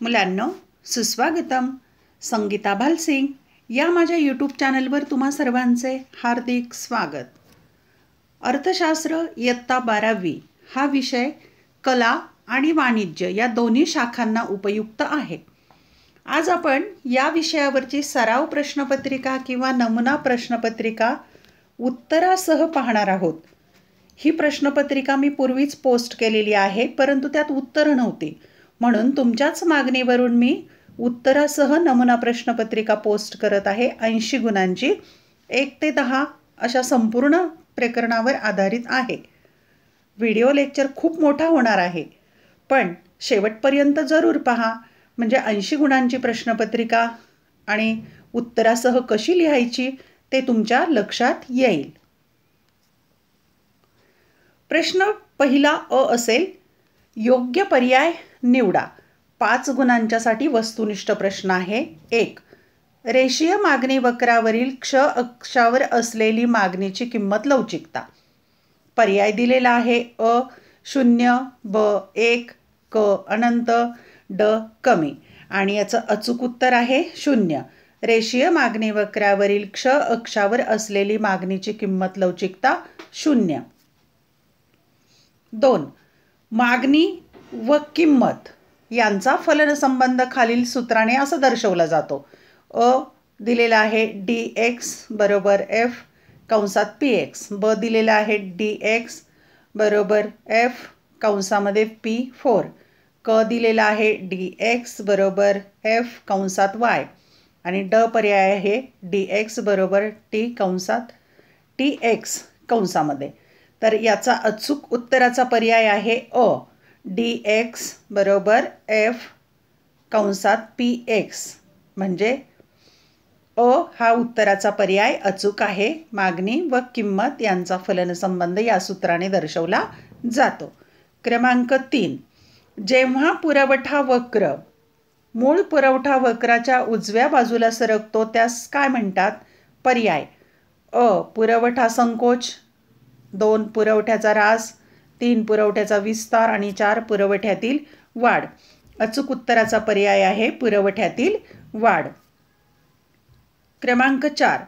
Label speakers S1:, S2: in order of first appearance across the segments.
S1: मुलांनो, सुस्वागतम. संगीता भालसिंग या माझ्या यूट्यूब चॅनलवर तुम्हा सर्वांचे हार्दिक स्वागत. अर्थशास्त्र इयत्ता 12वी हा विषय कला आणि वाणिज्य या दोन्ही शाखांना उपयुक्त आहे. आज आपण या विषयावरची सराव प्रश्नपत्रिका किंवा नमुना प्रश्नपत्रिका उत्तरासह पाहणार आहोत. ही प्रश्नपत्रिका मी पूर्वीच पोस्ट केलेली आहे, परंतु त्यात उत्तरं नव्हती. म्हणून तुमच्याच मागणीवरून मी उत्तरासह नमुना प्रश्नपत्रिका पोस्ट करत आहे. 80 गुणांची 1 ते 10 अशा संपूर्ण प्रकरणावर आधारित आहे. व्हिडिओ लेक्चर खूप मोठा होणार आहे, पण शेवटपर्यंत जरूर पहा, म्हणजे 80 गुणांची प्रश्नपत्रिका आणि उत्तरासह कशी लिहायची ते तुमच्या लक्षात येईल. प्रश्न पहिला अ असेल, योग्य पर्याय निवडा. 5 गुणांच्यासाठी वस्तुनिष्ठ प्रश्न आहे. 1. रेषीय मागणी वक्रावरील क्ष अक्षावर असलेली मागणीची किंमत लवचिकता. पर्याय दिलेला आहे अ 0, ब 1, क अनंत, ड कमी. आणि याचं अचूक उत्तर आहे 0. रेषीय मागणी वक्रावरील क्ष अक्षावर असलेली मागणीची किंमत लवचिकता 0. 2. मागणी व किंमत यांचा फलनसंबंध खालील सूत्राने असं दर्शवला जातो. अ दिलेला आहे dx बरोबर f कंसात px. ब दिलेला आहे dx बरोबर f कंसामध्ये p4. क दिलेला आहे dx बरोबर f कंसात y. आणि ड पर्याय आहे dx बरोबर t कंसात tx कंसामध्ये. तर याचा अचूक उत्तराचा पर्याय आहे अ dx बरोबर f कंसात px. म्हणजे अ हा उत्तराचा पर्याय अचूक आहे. मागणी व किंमत यांचा फलनसंबंध या सूत्राने दर्शवला जातो. क्रमांक 3. जेव्हा पुरवठा वक्र मूळ पुरवठा वक्राच्या उजव्या बाजूला सरकतो त्यास काय म्हणतात? पर्याय अ पुरवठा संकोच, 2 पुरवठ्याचा ऱ्हास, 3 पुरवठ्याचा विस्तार आणि 4 पुरवठ्यातील वाढ. अचूक उत्तराचा पर्याय आहे पुरवठ्यातील वाढ. क्रमांक 4.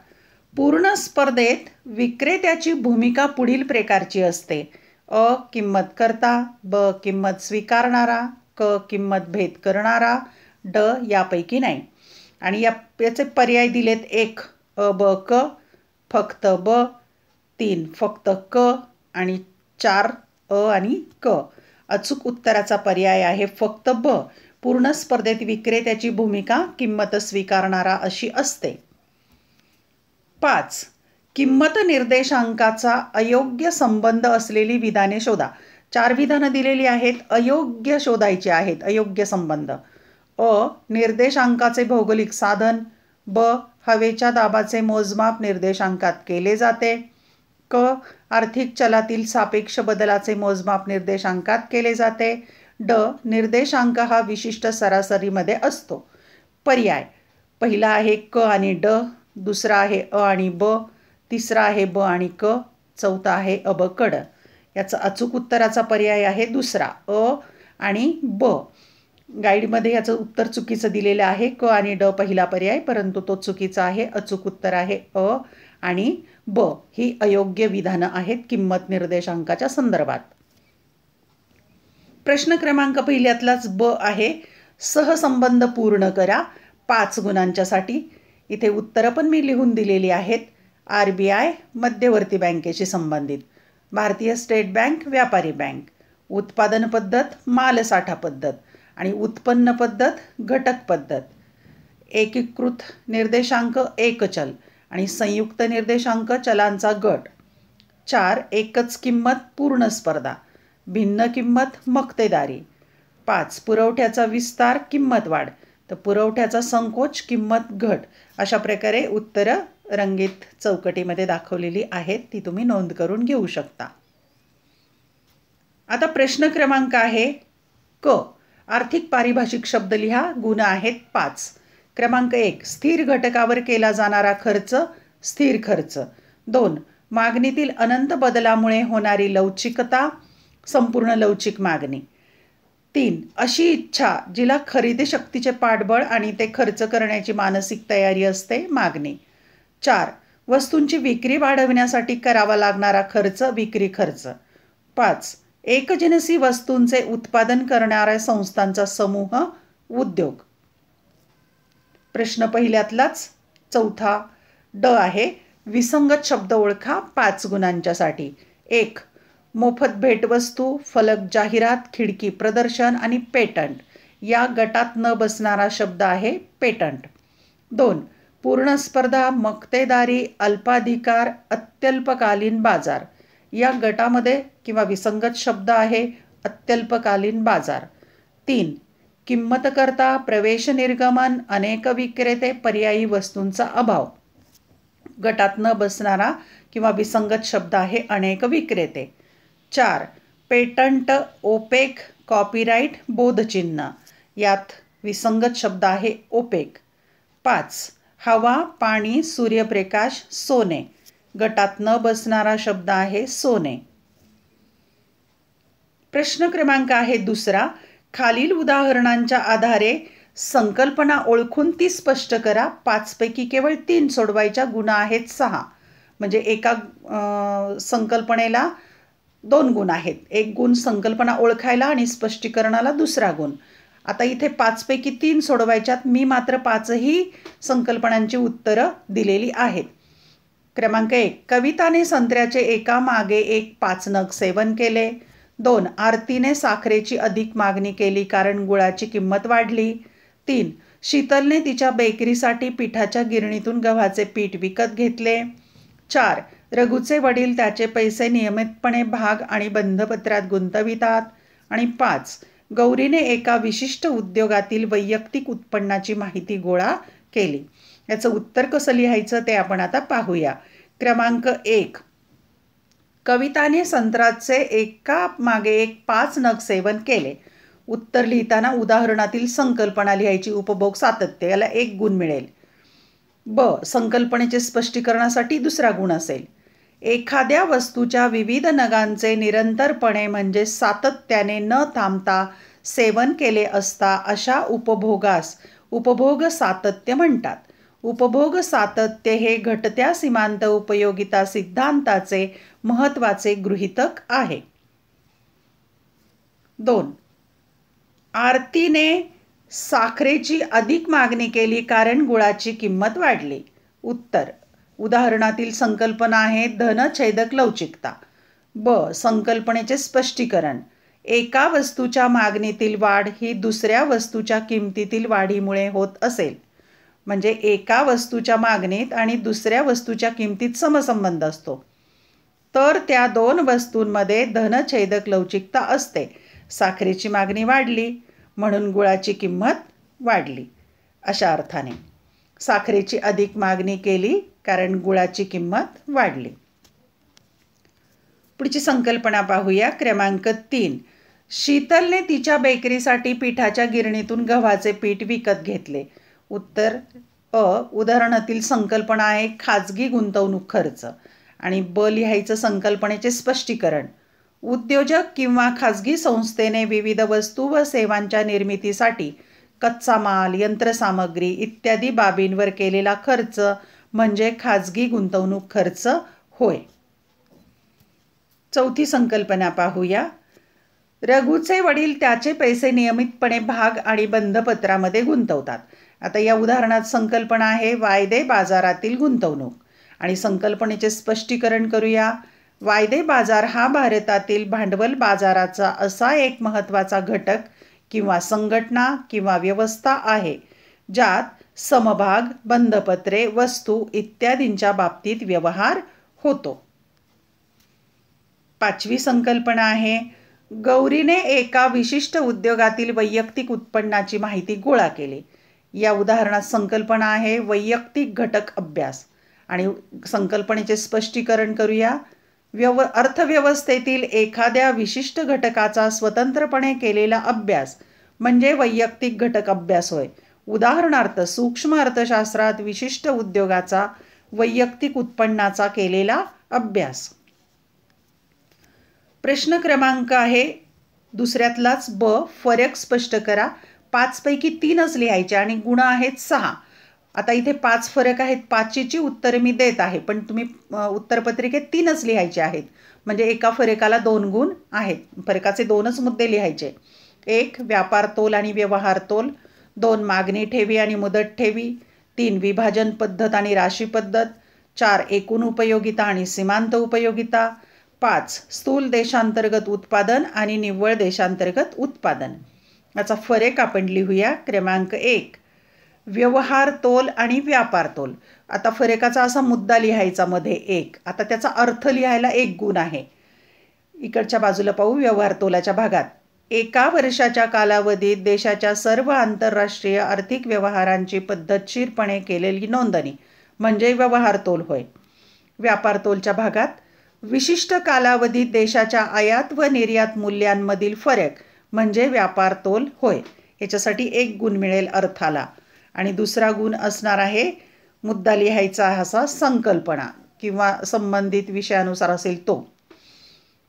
S1: पूर्ण स्पर्धेत विक्रेत्याची भूमिका पुढील प्रकारची असते. अ किंमत करता, ब किंमत स्वीकारणारा, क किंमत भेद करणारा, ड यापैकी नाही. आणि याचे पर्याय दिलेत 1 अ ब क, फक्त ब, 3 फक्त क आणि 4 अ आणि क. अचूक उत्तराचा पर्याय आहे फक्त ब. पूर्ण स्पर्धेत विक्रेत्याची भूमिका किंमत स्वीकारणारा अशी असते. 5. किंमत निर्देशांकाचा अयोग्य संबंध असलेली विधाने शोधा. 4 विधानं दिलेली आहेत, अयोग्य शोधायची आहेत. अयोग्य संबंध. अ निर्देशांकाचे भौगोलिक साधन, ब हवेच्या दाबाचे मोजमाप निर्देशांकात केले जाते, क आर्थिक चलातील सापेक्ष बदलाचे मोजमाप निर्देशांकात केले जाते, ड निर्देशांक हा विशिष्ट सरासरीमध्ये असतो. पर्याय पहिला आहे क आणि ड, दुसरा आहे अ आणि ब, तिसरा आहे ब आणि क, चौथा आहे अ ब क ड. याचा अचूक उत्तराचा पर्याय आहे दुसरा अ आणि ब. गाईडमध्ये याचं उत्तर चुकीचं दिलेलं आहे. क आणि ड पहिला पर्याय, परंतु तो चुकीचा आहे. अचूक उत्तर आहे अ आणि ब ही अयोग्य विधानं आहेत किंमत निर्देशांकाच्या संदर्भात. प्रश्न क्रमांक पहिल्यातलाच ब आहे, सहसंबंध पूर्ण करा. 5 गुणांच्यासाठी. इथे उत्तरं पण मी लिहून दिलेली आहेत. RBI मध्यवर्ती बँकेशी संबंधित, भारतीय स्टेट बँक व्यापारी बँक, उत्पादन पद्धत मालसाठा पद्धत आणि उत्पन्न पद्धत घटक पद्धत, एकीकृत निर्देशांक एकचल आणि संयुक्त निर्देशांक चलांचा गट, 4 एकच किंमत पूर्ण स्पर्धा, भिन्न किंमत मक्तेदारी, 5 पुरवठ्याचा विस्तार किंमत वाढ, तर पुरवठ्याचा संकोच किंमत घट. अशा प्रकारे उत्तरं रंगीत चौकटीमध्ये दाखवलेली आहेत, ती तुम्ही नोंद करून घेऊ शकता. आता प्रश्न क्रमांक आहे क. आर्थिक पारिभाषिक शब्द लिहा. गुण आहेत 5. क्रमांक 1. स्थिर घटकावर केला जाणारा खर्च स्थिर खर्च. 2. मागणीतील अनंत बदलामुळे होणारी लवचिकता संपूर्ण लवचिक मागणी. 3. अशी इच्छा जिला खरेदी शक्तीचे पाठबळ आणि ते खर्च करण्याची मानसिक तयारी असते, मागणी. 4. वस्तूंची विक्री वाढवण्यासाठी करावा लागणारा खर्च, विक्री खर्च. 5. एकजिनसी वस्तूंचे उत्पादन करणाऱ्या संस्थांचा समूह, उद्योग. प्रश्न पहिल्यातलाच चौथा ड आहे. विसंगत शब्द ओळखा 5 गुणांच्यासाठी. 1. मोफत भेटवस्तू, फलक जाहिरात, खिडकी प्रदर्शन आणि पेटंट या गटात न बसणारा शब्द आहे पेटंट. 2. पूर्ण स्पर्धा, मक्तेदारी, अल्पाधिकार, अत्यल्पकालीन बाजार या गटामध्ये किंवा विसंगत शब्द आहे अत्यल्पकालीन बाजार. 3. किंमतकर्ता, प्रवेश निर्गमन, अनेक विक्रेते, पर्यायी वस्तूंचा अभाव गटात न बसणारा किंवा विसंगत शब्द आहे अनेक विक्रेते. 4. पेटंट, ओपेक, कॉपीराईट, बोधचिन्ह यात विसंगत शब्द आहे ओपेक. 5. हवा, पाणी, सूर्यप्रकाश, सोने गटात न बसणारा शब्द आहे सोने. प्रश्न क्रमांक आहे दुसरा. खालील उदाहरणांच्या आधारे संकल्पना ओळखून ती स्पष्ट करा. 5 पैकी केवळ 3 सोडवायच्या, गुण आहेत 6. म्हणजे एका संकल्पनेला 2 गुण आहेत. एक गुण संकल्पना ओळखायला आणि स्पष्टीकरणाला दुसरा गुण. आता इथे 5 पैकी 3 सोडवायच्यात. मी मात्र 5ही संकल्पनांची उत्तरं दिलेली आहेत. क्रमांक 1. कविताने संत्र्याचे एका मागे एक 5 नग सेवन केले. 2. आरतीने साखरेची अधिक मागणी केली कारण गुळाची किंमत वाढली. 3. शीतलने तिच्या बेकरीसाठी पिठाच्या गिरणीतून गव्हाचे पीठ विकत घेतले. 4. रघुचे वडील त्याचे पैसे नियमितपणे भाग आणि बंधपत्रात गुंतवितात. आणि 5. गौरीने एका विशिष्ट उद्योगातील वैयक्तिक उत्पन्नाची माहिती गोळा केली. याचं उत्तर कसं लिहायचं ते आपण आता पाहूया. क्रमांक 1. कविताने संत्र्याचे एका मागे एक 5 नग सेवन केले. उत्तर लिहिताना उदाहरणातील संकल्पना लिहायची. उपभोग सातत्य याला 1 गुण मिळेल. ब. संकल्पनेचे स्पष्टीकरणासाठी दुसरा गुण असेल. एखाद्या वस्तूच्या विविध नगांचे निरंतरपणे म्हणजे सातत्याने न थांबता सेवन केले असता अशा उपभोगास उपभोग सातत्य म्हणतात. उपभोग सातत्य हे घटत्या सीमांत उपयोगिता सिद्धांताचे महत्त्वाचे गृहीतक आहे. 2. आरतीने साखरेची अधिक मागणी केली कारण गुळाची किंमत वाढली. उत्तर. उदाहरणातील संकल्पना आहे धनछेदक लवचिकता. ब. संकल्पनेचे स्पष्टीकरण. एका वस्तूच्या मागणीतील वाढ ही दुसऱ्या वस्तूच्या किमतीतील वाढीमुळे होत असेल. म्हणजे एका वस्तूच्या मागणीत आणि दुसऱ्या वस्तूच्या किमतीत समसंबंध असतो. तर त्या 2 वस्तूंमध्ये धनछेदक लवचिकता असते. साखरेची मागणी वाढली म्हणून गुळाची किंमत वाढली. अशा अर्थाने साखरेची अधिक मागणी केली कारण गुळाची किंमत वाढली. पुढची संकल्पना पाहूया. क्रमांक 3. शीतलने तिच्या बेकरीसाठी पिठाच्या गिरणीतून गव्हाचे पीठ विकत घेतले. उत्तर अ. उदाहरणातील संकल्पना आहे खाजगी गुंतवणूक खर्च. आणि ब लिहायचं संकल्पनेचे स्पष्टीकरण. उद्योजक किंवा खाजगी संस्थेने विविध वस्तू व सेवांच्या निर्मितीसाठी कच्चा माल, यंत्रसामग्री इत्यादी बाबींवर केलेला खर्च म्हणजे खाजगी गुंतवणूक खर्च होय. चौथी संकल्पना पाहूया. रघुचे वडील त्याचे पैसे नियमितपणे भाग आणि बंधपत्रामध्ये गुंतवतात. आता या उदाहरणात संकल्पना आहे वायदे बाजारातील गुंतवणूक. आणि संकल्पनेचे स्पष्टीकरण करूया. वायदे बाजार हा भारतातील भांडवल बाजाराचा असा एक महत्त्वाचा घटक किंवा संघटना किंवा व्यवस्था आहे ज्यात समभाग, बंधपत्रे, वस्तू इत्यादींच्या बाबतीत व्यवहार होतो. 5वी संकल्पना आहे गौरीने एका विशिष्ट उद्योगातील वैयक्तिक उत्पन्नाची माहिती गोळा केली. या उदाहरणात संकल्पना आहे वैयक्तिक घटक अभ्यास. आणि संकल्पनेचे स्पष्टीकरण करूया. अर्थव्यवस्थेतील एखाद्या विशिष्ट घटकाचा स्वतंत्रपणे केलेला अभ्यास म्हणजे वैयक्तिक घटक अभ्यास होय. उदाहरणार्थ सूक्ष्म अर्थशास्त्रात विशिष्ट उद्योगाचा वैयक्तिक उत्पन्नाचा केलेला अभ्यास. प्रश्न क्रमांक आहे दुसऱ्यातलाच ब, फरक स्पष्ट करा. 5 पैकी 3च लिहायचे आणि गुण आहेत 6. आता इथे 5 फरक आहेत, 5ची उत्तरे मी देत आहे, पण तुम्ही उत्तरपत्रिकेत 3च लिहायचे आहेत. म्हणजे एका फरकाला 2 गुण आहेत. फरकाचे 2च मुद्दे लिहायचे. 1 व्यापार तोल आणि व्यवहार तोल, 2 मागणी ठेवी आणि मुदत ठेवी, 3 विभाजन पद्धत आणि राशी पद्धत, 4 एकूण उपयोगिता आणि सीमांत उपयोगिता, 5 स्थूल देशांतर्गत उत्पादन आणि निव्वळ देशांतर्गत उत्पादन. याचा फरक आपण लिहूया. क्रमांक 1 व्यवहार तोल आणि व्यापार तोल. आता फरकाचा असा मुद्दा लिहायचा मध्ये 1. आता त्याचा अर्थ लिहायला 1 गुण आहे. इकडच्या बाजूला पाहू. व्यवहार तोलाच्या भागात एका वर्षाच्या कालावधीत देशाच्या सर्व आंतरराष्ट्रीय आर्थिक व्यवहारांची पद्धतशीरपणे केलेली नोंदणी म्हणजे व्यवहार तोल होय. व्यापार तोलच्या भागात विशिष्ट कालावधीत देशाच्या आयात व निर्यात मूल्यांमधील फरक म्हणजे व्यापार तोल होय. याच्यासाठी 1 गुण मिळेल अर्थाला. आणि दुसरा गुण असणार आहे, मुद्दा लिहायचा असा संकल्पना किंवा संबंधित विषयानुसार असेल तो.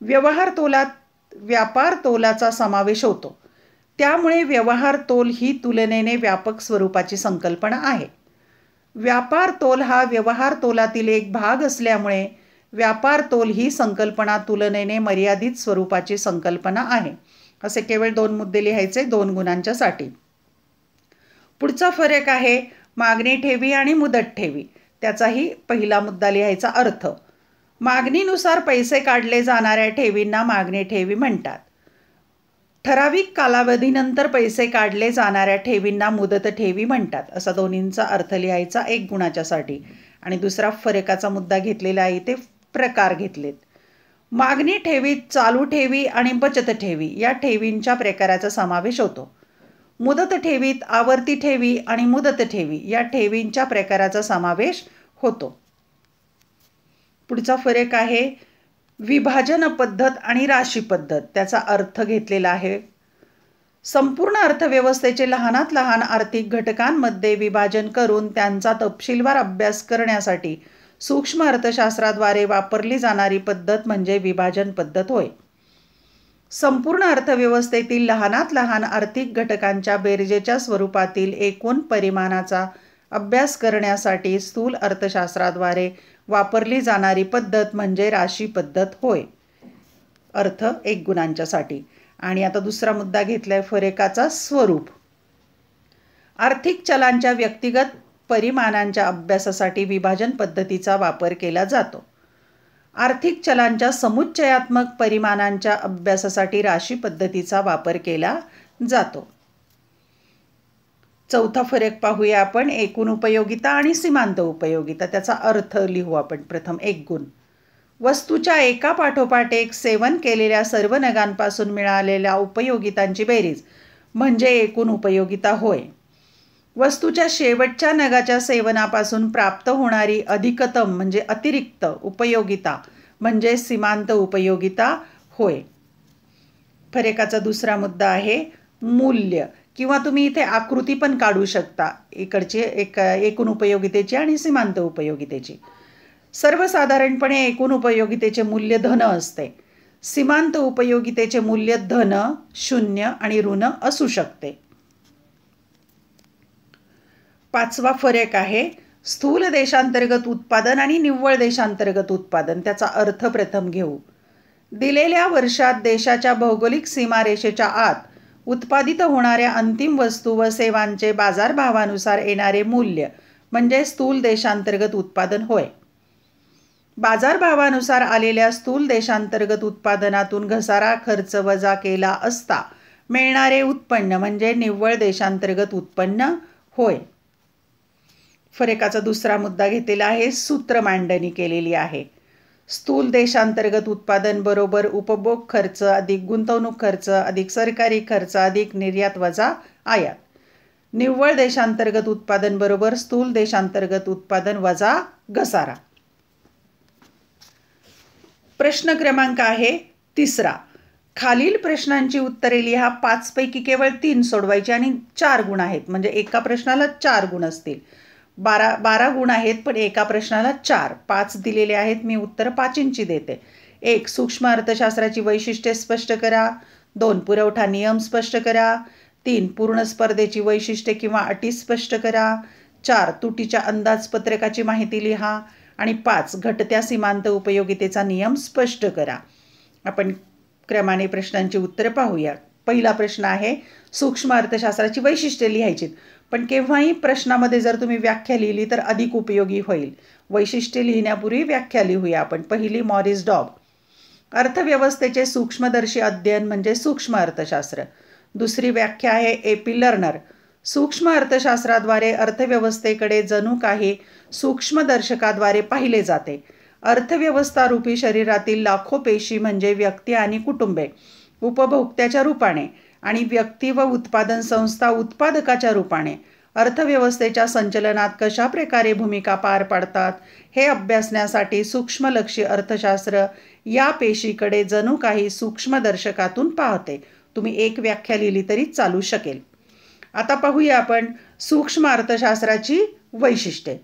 S1: व्यवहार तोलात व्यापार तोलाचा समावेश होतो, त्यामुळे व्यवहार तोल ही तुलनेने व्यापक स्वरूपाची संकल्पना आहे. व्यापार तोल हा व्यवहार तोलातील एक भाग असल्यामुळे व्यापार तोल ही संकल्पना तुलनेने मर्यादित स्वरूपाची संकल्पना आहे. असे केवळ 2 मुद्दे लिहायचे 2 गुणांच्यासाठी. पुढचा फरक आहे मागणी ठेवी आणि मुदत ठेवी. त्याचाही पहिला मुद्दा लिहायचा अर्थ. मागणीनुसार पैसे काढले जाणाऱ्या ठेवींना मागणी ठेवी म्हणतात. ठराविक कालावधीनंतर पैसे काढले जाणाऱ्या ठेवींना मुदत ठेवी म्हणतात. असा दोन्हींचा अर्थ लिहायचा 1 गुणाच्यासाठी. आणि दुसरा फरकाचा मुद्दा घेतलेला आहे, ते प्रकार घेतलेत. मागणी ठेवीत चालू ठेवी आणि बचत ठेवी या ठेवींच्या प्रकाराचा समावेश होतो. मुदत ठेवीत आवर्ती ठेवी आणि मुदत ठेवी या ठेवींच्या प्रकाराचा समावेश होतो. पुढचा फरक आहे विभाजन पद्धत आणि राशी पद्धत. त्याचा अर्थ घेतलेला आहे. संपूर्ण अर्थव्यवस्थेचे लहानात लहान आर्थिक घटकांमध्ये विभाजन करून त्यांचा तपशीलवार अभ्यास करण्यासाठी सूक्ष्म अर्थशास्त्राद्वारे वापरली जाणारी पद्धत म्हणजे विभाजन पद्धत होय. संपूर्ण अर्थव्यवस्थेतील लहानात लहान आर्थिक घटकांच्या बेरजेच्या स्वरूपातील एकूण परिमाणाचा अभ्यास करण्यासाठी स्थूल अर्थशास्त्राद्वारे वापरली जाणारी पद्धत म्हणजे राशी पद्धत होय. अर्थ 1 गुणांच्यासाठी. आणि आता दुसरा मुद्दा घेतलाय फरकाचा स्वरूप. आर्थिक चलांच्या व्यक्तिगत परिमाणांच्या अभ्यासासाठी विभाजन पद्धतीचा वापर केला जातो. आर्थिक चलांच्या समुच्चयात्मक परिमाणांच्या अभ्यासासाठी राशी पद्धतीचा वापर केला जातो. चौथा फरक पाहूया आपण. एकूण उपयोगिता आणि सीमांत उपयोगिता. त्याचा अर्थ लिहू आपण प्रथम 1 गुण. वस्तूच्या एका पाठोपाठ एक सेवन केलेल्या सर्व नगांपासून मिळालेल्या उपयोगितांची बेरीज म्हणजे एकूण उपयोगिता होय. वस्तूच्या शेवटच्या नगाच्या सेवनापासून प्राप्त होणारी अधिकतम म्हणजे अतिरिक्त उपयोगिता म्हणजे सीमांत उपयोगिता होय. फरकाचा दुसरा मुद्दा आहे मूल्य, किंवा तुम्ही इथे आकृती पण काढू शकता इकडची एकूण उपयोगितेची आणि सीमांत उपयोगितेची. सर्वसाधारणपणे एकूण उपयोगितेचे मूल्य धन असते. सीमांत उपयोगितेचे मूल्य धन, 0 आणि ऋण असू शकते. 5वा फरक आहे स्थूल देशांतर्गत उत्पादन आणि निव्वळ देशांतर्गत उत्पादन. त्याचा अर्थ प्रथम घेऊ. दिलेल्या वर्षात देशाच्या भौगोलिक सीमारेषेच्या आत उत्पादित होणाऱ्या अंतिम वस्तू व सेवांचे बाजारभावानुसार येणारे मूल्य म्हणजे स्थूल देशांतर्गत उत्पादन होय. बाजारभावानुसार आलेल्या स्थूल देशांतर्गत उत्पादनातून घसारा खर्च वजा केला असता मिळणारे उत्पन्न म्हणजे निव्वळ देशांतर्गत उत्पन्न होय. फरकाचा दुसरा मुद्दा घेतलेला आहे. सूत्र मांडणी केलेली आहे. स्थूल देशांतर्गत उत्पादन बरोबर उपभोग खर्च अधिक गुंतवणूक खर्च अधिक सरकारी खर्च अधिक निर्यात वजा आयात. निव्वळ देशांतर्गत उत्पादन बरोबर स्थूल देशांतर्गत उत्पादन वजा घसारा. प्रश्न क्रमांक आहे 3. खालील प्रश्नांची उत्तरे लिहा. 5 पैकी केवळ 3 सोडवायची आणि 4 गुण आहेत, म्हणजे एका प्रश्नाला 4 गुण असतील. 12 गुण आहेत पण एका प्रश्नाला 4. 5 दिलेले आहेत, मी उत्तर 5ची देते. 1. सूक्ष्म अर्थशास्त्राची वैशिष्ट्ये स्पष्ट करा. 2 पुरवठा नियम स्पष्ट करा. 3 पूर्ण स्पर्धेची वैशिष्ट्ये किंवा अटी स्पष्ट करा. 4 तुटीच्या अंदाजपत्रकाची माहिती लिहा. आणि 5 घटत्या सीमांत उपयोगितेचा नियम स्पष्ट करा. आपण क्रमाने प्रश्नांची उत्तरे पाहूया. पहिला प्रश्न आहे, सूक्ष्म अर्थशास्त्राची वैशिष्ट्ये लिहायची. पण केव्हाही प्रश्नामध्ये जर तुम्ही व्याख्या लिहिली तर अधिक उपयोगी होईल. वैशिष्ट्ये लिहिण्यापूर्वी व्याख्या लिहूया आपण. पहिली मॉरिस डॉब. अर्थव्यवस्थेचे सूक्ष्मदर्शी अध्ययन म्हणजे सूक्ष्म अर्थशास्त्र. दुसरी व्याख्या आहे ए.पी. लर्नर. सूक्ष्म अर्थशास्त्राद्वारे अर्थव्यवस्थेकडे जणू काही सूक्ष्मदर्शकाद्वारे पाहिले जाते. अर्थव्यवस्था रूपी शरीरातील लाखो पेशी म्हणजे व्यक्ती आणि कुटुंबे उपभोक्त्याच्या रूपाने आणि व्यक्ती व उत्पादन संस्था उत्पादकाच्या रूपाने अर्थव्यवस्थेच्या संचलनात कशा प्रकारे भूमिका पार पाडतात हे अभ्यासण्यासाठी सूक्ष्मलक्षी अर्थशास्त्र या पेशीकडे जणू काही सूक्ष्मदर्शकातून पाहते. तुम्ही एक व्याख्या लिहिली तरी चालू शकेल. आता पाहूया आपण सूक्ष्म अर्थशास्त्राची वैशिष्ट्ये.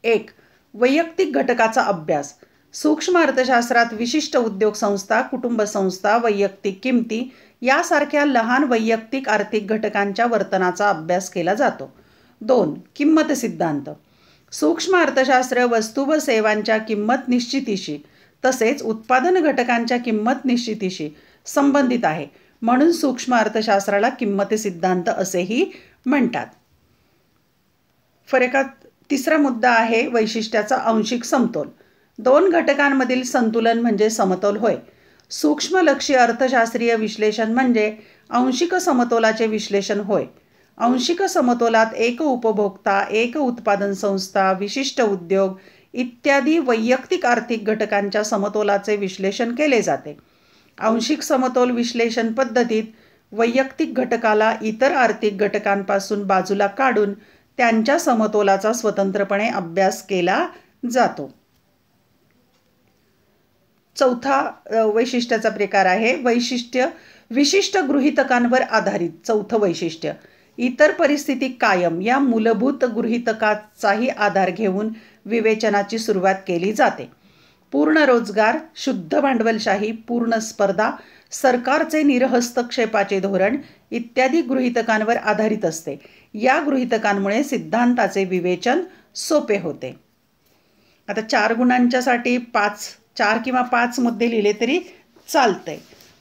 S1: 1. वैयक्तिक घटकाचा अभ्यास. सूक्ष्म अर्थशास्त्रात विशिष्ट उद्योग संस्था, कुटुंब संस्था, वैयक्तिक किमती यासारख्या लहान वैयक्तिक आर्थिक घटकांच्या वर्तनाचा अभ्यास केला जातो. 2. किंमत सिद्धांत. सूक्ष्म अर्थशास्त्र वस्तू व सेवांच्या किंमत निश्चितीशी तसेच उत्पादन घटकांच्या किंमत निश्चितीशी संबंधित आहे. म्हणून सूक्ष्म अर्थशास्त्राला किंमत सिद्धांत असेही म्हणतात. फरकात तिसरा मुद्दा आहे वैशिष्ट्याचा आंशिक समतोल. 2 घटकांमधील संतुलन म्हणजे समतोल होय. सूक्ष्मलक्षी अर्थशास्त्रीय विश्लेषण म्हणजे आंशिक समतोलाचे विश्लेषण होय. आंशिक समतोलात एक उपभोक्ता, एक उत्पादन संस्था, विशिष्ट उद्योग इत्यादी वैयक्तिक आर्थिक घटकांच्या समतोलाचे विश्लेषण केले जाते. आंशिक समतोल विश्लेषण पद्धतीत वैयक्तिक घटकाला इतर आर्थिक घटकांपासून बाजूला काढून त्यांच्या समतोलाचा स्वतंत्रपणे अभ्यास केला जातो. चौथा वैशिष्ट्याचा प्रकार आहे वैशिष्ट्य विशिष्ट गृहीतकांवर आधारित. चौथं वैशिष्ट्य इतर परिस्थिती कायम या मूलभूत गृहीतकाचाही आधार घेऊन विवेचनाची सुरुवात केली जाते. पूर्ण रोजगार, शुद्ध भांडवलशाही, पूर्ण स्पर्धा, सरकारचे निरहस्तक्षेपाचे धोरण इत्यादी गृहीतकांवर आधारित असते. या गृहीतकांमुळे सिद्धांताचे विवेचन सोपे होते. आता 4 गुणांच्यासाठी 4 किंवा 5 मुद्दे लिहिले तरी चालतंय,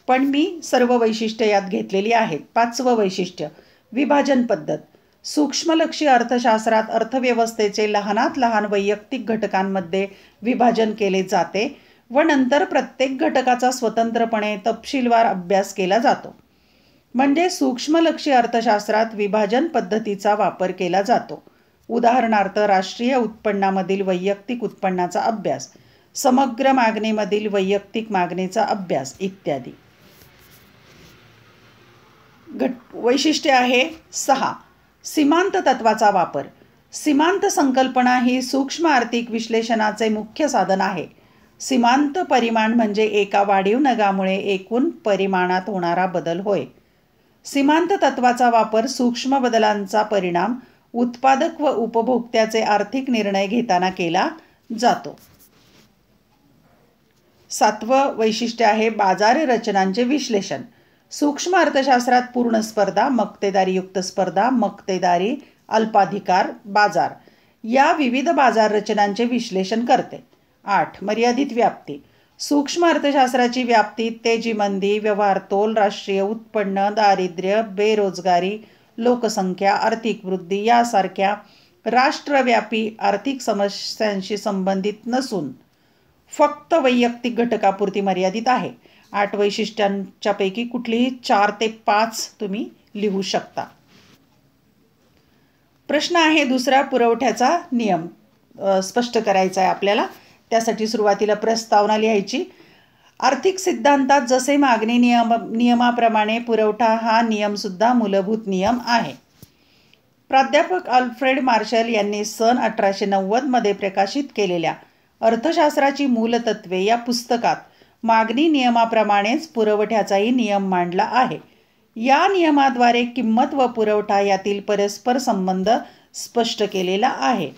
S1: पण मी सर्व वैशिष्ट्ये यात घेतलेली आहेत. 5वं वैशिष्ट्य विभाजन पद्धत. सूक्ष्मलक्षी अर्थशास्त्रात अर्थव्यवस्थेचे लहानात लहान वैयक्तिक घटकांमध्ये विभाजन केले जाते व नंतर प्रत्येक घटकाचा स्वतंत्रपणे तपशीलवार अभ्यास केला जातो. म्हणजे सूक्ष्मलक्षी अर्थशास्त्रात विभाजन पद्धतीचा वापर केला जातो. उदाहरणार्थ राष्ट्रीय उत्पन्नामधील वैयक्तिक उत्पन्नाचा अभ्यास, समग्र मागणीमधील वैयक्तिक मागणीचा अभ्यास इत्यादी. वैशिष्ट्य आहे 6. सीमांत तत्वाचा वापर. सीमांत संकल्पना ही सूक्ष्म आर्थिक विश्लेषणाचे मुख्य साधन आहे. सीमांत परिमाण म्हणजे एका वाढीव नगामुळे एकूण परिमाणात होणारा बदल होय. सीमांत तत्वाचा वापर सूक्ष्म बदलांचा परिणाम उत्पादक व उपभोक्त्याचे आर्थिक निर्णय घेताना केला जातो. 7वं वैशिष्ट्य आहे बाजार रचनांचे विश्लेषण. सूक्ष्म अर्थशास्त्रात पूर्ण स्पर्धा, मक्तेदारीयुक्त स्पर्धा, मक्तेदारी, अल्पाधिकार बाजार या विविध बाजार रचनांचे विश्लेषण करते. 8. मर्यादित व्याप्ती. सूक्ष्म अर्थशास्त्राची व्याप्ती तेजीमंदी, व्यवहार तोल, राष्ट्रीय उत्पन्न, दारिद्र्य, बेरोजगारी, लोकसंख्या, आर्थिक वृद्धी यासारख्या राष्ट्रव्यापी आर्थिक समस्यांशी संबंधित नसून फक्त वैयक्तिक घटकापुरती मर्यादित आहे. 8 वैशिष्ट्यांच्यापैकी कुठलीही 4 ते 5 तुम्ही लिहू शकता. प्रश्न आहे दुसरा, पुरवठ्याचा नियम स्पष्ट करायचा आहे आपल्याला. त्यासाठी सुरुवातीला प्रस्तावना लिहायची. आर्थिक सिद्धांतात जसे मागणी नियमाप्रमाणे पुरवठा हा नियमसुद्धा मूलभूत नियम आहे. प्राध्यापक अल्फ्रेड मार्शल यांनी सन 1890 मध्ये प्रकाशित केलेल्या अर्थशास्त्राची मूलतत्वे या पुस्तकात मागणी नियमाप्रमाणेच पुरवठ्याचाही नियम मांडला आहे. या नियमाद्वारे किंमत व पुरवठा यातील परस्पर संबंध स्पष्ट केलेला आहे.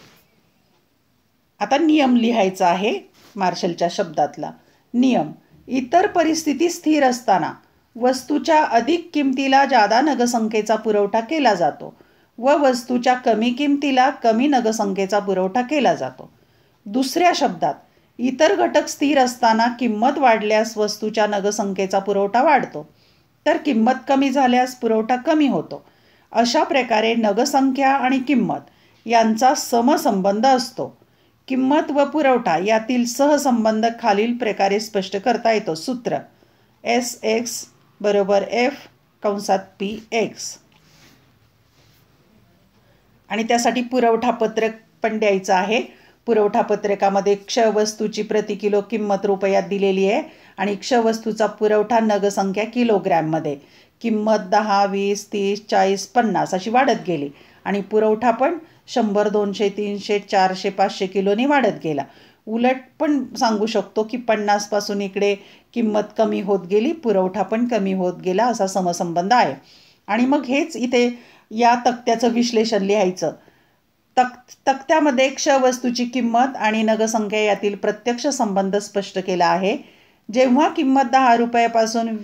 S1: आता नियम लिहायचा आहे मार्शलच्या शब्दातला. नियम इतर परिस्थिती स्थिर असताना वस्तूच्या अधिक किमतीला जादा नगसंख्येचा पुरवठा केला जातो व वस्तूच्या कमी किमतीला कमी नगसंख्येचा पुरवठा केला जातो. दुसऱ्या शब्दात, इतर घटक स्थिर असताना किंमत वाढल्यास वस्तूच्या नगसंख्येचा पुरवठा वाढतो, तर किंमत कमी झाल्यास पुरवठा कमी होतो. अशा प्रकारे नगसंख्या आणि किंमत यांचा समसंबंध असतो. किंमत व पुरवठा यातील सहसंबंध खालील प्रकारे स्पष्ट करता येतो. सूत्र SX बरोबर F कंसात PX. आणि त्यासाठी पुरवठा पत्रक पण द्यायचं आहे. पुरवठा पत्रकामध्ये क्ष वस्तूची प्रति किलो किंमत रुपयात दिलेली आहे आणि क्ष वस्तूचा पुरवठा नगसंख्या किलोग्रॅममध्ये. किंमत 10, 20, 30, 40, 50 अशी वाढत गेली आणि पुरवठा पण 100, 200, 300, 400, 500 किलोनी वाढत गेला. उलट पण सांगू शकतो की 50 पासून इकडे किंमत कमी होत गेली, पुरवठा पण कमी होत गेला, असा समसंबंध आहे. आणि मग हेच इथे या तक्त्याचं विश्लेषण लिहायचं. तक्त्यामध्ये क्ष वस्तूची किंमत आणि नगसंख्या यातील प्रत्यक्ष संबंध स्पष्ट केला आहे. जेव्हा किंमत 10 रुपयापासून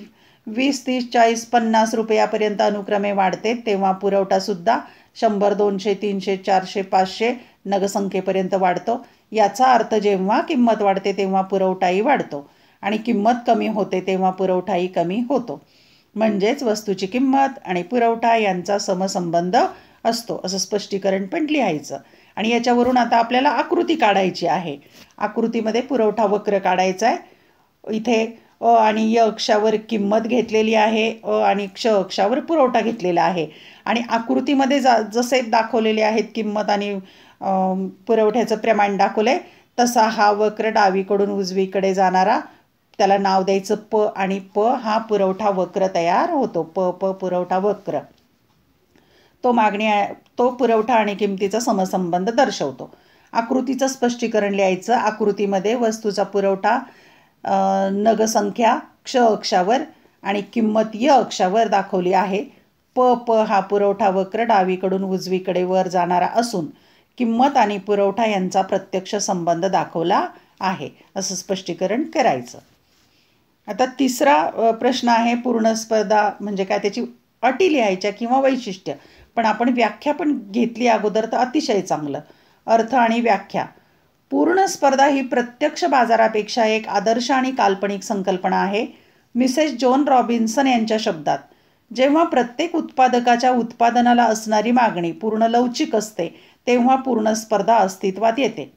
S1: 20, 30, 40, 50 रुपयापर्यंत अनुक्रमे वाढते, तेव्हा पुरवठा सुद्धा 100, 200, 300, 400, 500 नगसंख्येपर्यंत वाढतो. याचा अर्थ जेव्हा किंमत वाढते तेव्हा पुरवठाही वाढतो आणि किंमत कमी होते तेव्हा पुरवठाही कमी होतो. म्हणजेच वस्तूची किंमत आणि पुरवठा यांचा समसंबंध असतो, असं स्पष्टीकरण पण लिहायचं. आणि याच्यावरून आता आपल्याला आकृती काढायची आहे. आकृतीमध्ये पुरवठा वक्र काढायचा आहे. इथे अ आणि य अक्षावर किंमत घेतलेली आहे, अ आणि क्ष अक्षावर पुरवठा घेतलेला आहे. आणि आकृतीमध्ये जसे दाखवलेले आहेत किंमत आणि पुरवठ्याचं प्रमाण दाखवले, तसा हा वक्र डावीकडून उजवीकडे जाणारा, त्याला नाव द्यायचं प, आणि प हा पुरवठा वक्र तयार होतो. प पुरवठा वक्र तो पुरवठा आणि किमतीचा समसंबंध दर्शवतो. आकृतीचं स्पष्टीकरण लिहायचं. आकृतीमध्ये वस्तूचा पुरवठा नगसंख्या क्ष अक्षावर आणि किंमत य अक्षावर दाखवली आहे. प हा पुरवठा वक्र डावीकडून उजवीकडे वर जाणारा असून किंमत आणि पुरवठा यांचा प्रत्यक्ष संबंध दाखवला आहे, असं स्पष्टीकरण करायचं. आता तिसरा प्रश्न आहे, पूर्ण स्पर्धा म्हणजे काय, त्याची अटी लिहायच्या किंवा वैशिष्ट्य. पण आपण व्याख्या पण घेतली अगोदर तर अतिशय चांगलं. अर्थ आणि व्याख्या. पूर्ण स्पर्धा ही प्रत्यक्ष बाजारापेक्षा एक आदर्श आणि काल्पनिक संकल्पना आहे. मिसेस जॉन रॉबिन्सन यांच्या शब्दात, जेव्हा प्रत्येक उत्पादकाच्या उत्पादनाला असणारी मागणी पूर्ण लवचिक असते तेव्हा पूर्ण स्पर्धा अस्तित्वात येते.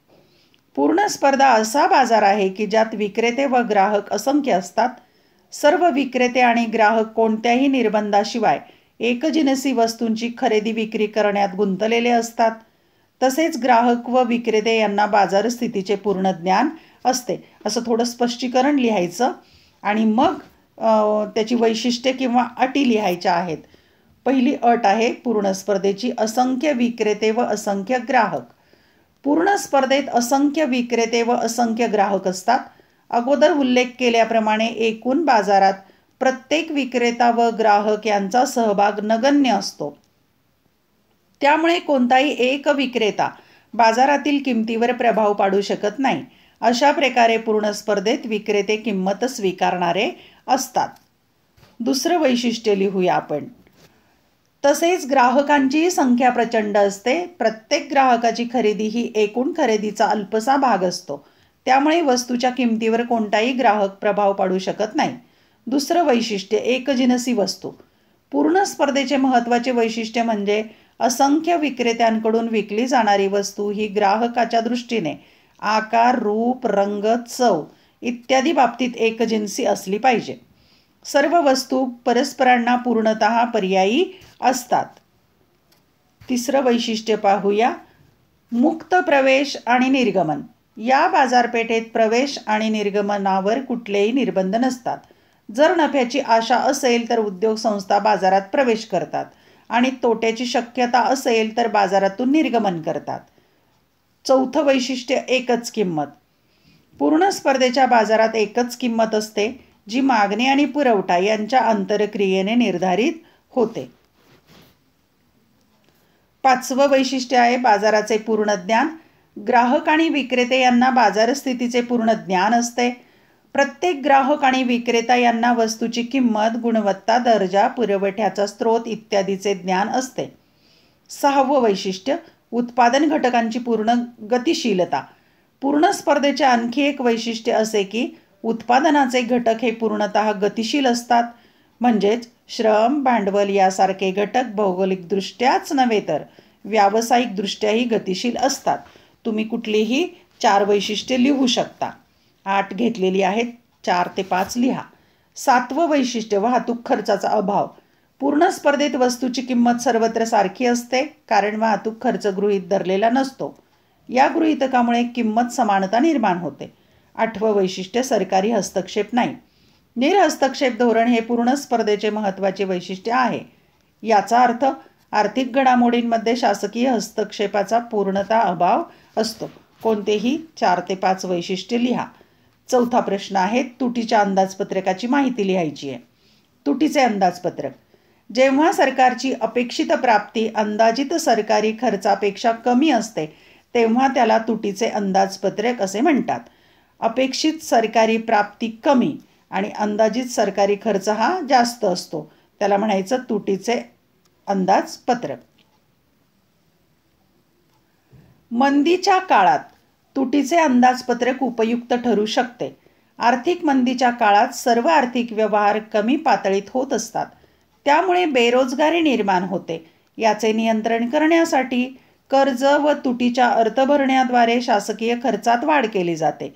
S1: पूर्ण स्पर्धा असा बाजार आहे की ज्यात विक्रेते व ग्राहक असंख्य असतात. सर्व विक्रेते आणि ग्राहक कोणत्याही निर्बंधाशिवाय एकजिनसी वस्तूंची खरेदी विक्री करण्यात गुंतलेले असतात. तसेच ग्राहक व विक्रेते यांना बाजार स्थितीचे पूर्ण ज्ञान असते, असं थोडं स्पष्टीकरण लिहायचं. आणि मग त्याची वैशिष्ट्ये किंवा अटी लिहायच्या आहेत. पहिली अट आहे पूर्ण स्पर्धेची, असंख्य विक्रेते व असंख्य ग्राहक. पूर्ण स्पर्धेत असंख्य विक्रेते व असंख्य ग्राहक असतात. अगोदर उल्लेख केल्याप्रमाणे एकूण बाजारात प्रत्येक विक्रेता व ग्राहक यांचा सहभाग नगण्य असतो. त्यामुळे कोणताही एक विक्रेता बाजारातील किमतीवर प्रभाव पाडू शकत नाही. अशा प्रकारे पूर्ण स्पर्धेत विक्रेते किंमत स्वीकारणारे असतात. दुसरं वैशिष्ट्य लिहूया आपण. तसेच ग्राहकांची संख्या प्रचंड असते. प्रत्येक ग्राहकाची खरेदी ही एकूण खरेदीचा अल्पसा भाग असतो. त्यामुळे वस्तूच्या किमतीवर कोणताही ग्राहक प्रभाव पाडू शकत नाही. दुसरं वैशिष्ट्य, एकजिनसी वस्तू. पूर्ण स्पर्धेचे महत्त्वाचे वैशिष्ट्य म्हणजे असंख्य विक्रेत्यांकडून विकली जाणारी वस्तू ही ग्राहकाच्या दृष्टीने आकार, रूप, रंग, चव इत्यादी बाबतीत एकजिनसी असली पाहिजे. सर्व वस्तू परस्परांना पूर्णतः पर्यायी असतात. तिसरं वैशिष्ट्य पाहूया, मुक्त प्रवेश आणि निर्गमन. या बाजारपेठेत प्रवेश आणि निर्गमनावर कुठलेही निर्बंध नसतात. जर नफ्याची आशा असेल तर उद्योग संस्था बाजारात प्रवेश करतात आणि तोट्याची शक्यता असेल तर बाजारातून निर्गमन करतात. चौथं वैशिष्ट्य, एकच किंमत. पूर्ण स्पर्धेच्या बाजारात एकच किंमत असते, जी मागणी आणि पुरवठा यांच्या आंतरक्रियेने निर्धारित होते. पाचवं वैशिष्ट्य आहे बाजाराचे पूर्ण ज्ञान. ग्राहक आणि विक्रेते यांना बाजार स्थितीचे पूर्ण ज्ञान असते. प्रत्येक ग्राहक आणि विक्रेता यांना वस्तूची किंमत, गुणवत्ता, दर्जा, पुरवठ्याचा स्रोत इत्यादीचे ज्ञान असते. 6वं वैशिष्ट्य उत्पादन घटकांची पूर्ण गतिशीलता. पूर्ण स्पर्धेचे आणखी एक वैशिष्ट्य असे की उत्पादनाचे घटक हे पूर्णतः गतिशील असतात. म्हणजेच श्रम, भांडवल यासारखे घटक भौगोलिकदृष्ट्याच नव्हे तर व्यावसायिकदृष्ट्याही गतिशील असतात. तुम्ही कुठलीही 4 वैशिष्ट्ये लिहू शकता. 8 घेतलेली आहेत, 4 ते 5 लिहा. 7वं वैशिष्ट्य वाहतूक खर्चाचा अभाव. पूर्ण स्पर्धेत वस्तूची किंमत सर्वत्र सारखी असते कारण वाहतूक खर्च गृहीत धरलेला नसतो. या गृहीतकामुळे किंमत समानता निर्माण होते. 8वं वैशिष्ट्य सरकारी हस्तक्षेप नाही. निरहस्तक्षेप धोरण हे पूर्ण स्पर्धेचे महत्त्वाचे वैशिष्ट्य आहे. याचा अर्थ आर्थिक घडामोडींमध्ये शासकीय हस्तक्षेपाचा पूर्णतः अभाव असतो. कोणतेही 4 ते 5 वैशिष्ट्ये लिहा. 4था प्रश्न आहे, तुटीच्या अंदाजपत्रकाची माहिती लिहायची आहे. तुटीचे अंदाजपत्रक. जेव्हा सरकारची अपेक्षित प्राप्ती अंदाजित सरकारी खर्चापेक्षा कमी असते तेव्हा त्याला तुटीचे अंदाजपत्रक असे म्हणतात. अपेक्षित सरकारी प्राप्ती कमी आणि अंदाजित सरकारी खर्च हा जास्त असतो, त्याला म्हणायचं तुटीचे अंदाजपत्रक. मंदीच्या काळात तुटीचे अंदाजपत्रक उपयुक्त ठरू शकते. आर्थिक मंदीच्या काळात सर्व आर्थिक व्यवहार कमी पातळीत होत असतात. त्यामुळे बेरोजगारी निर्माण होते. याचे नियंत्रण करण्यासाठी कर्ज व तुटीच्या अर्थभरण्याद्वारे शासकीय खर्चात वाढ केली जाते.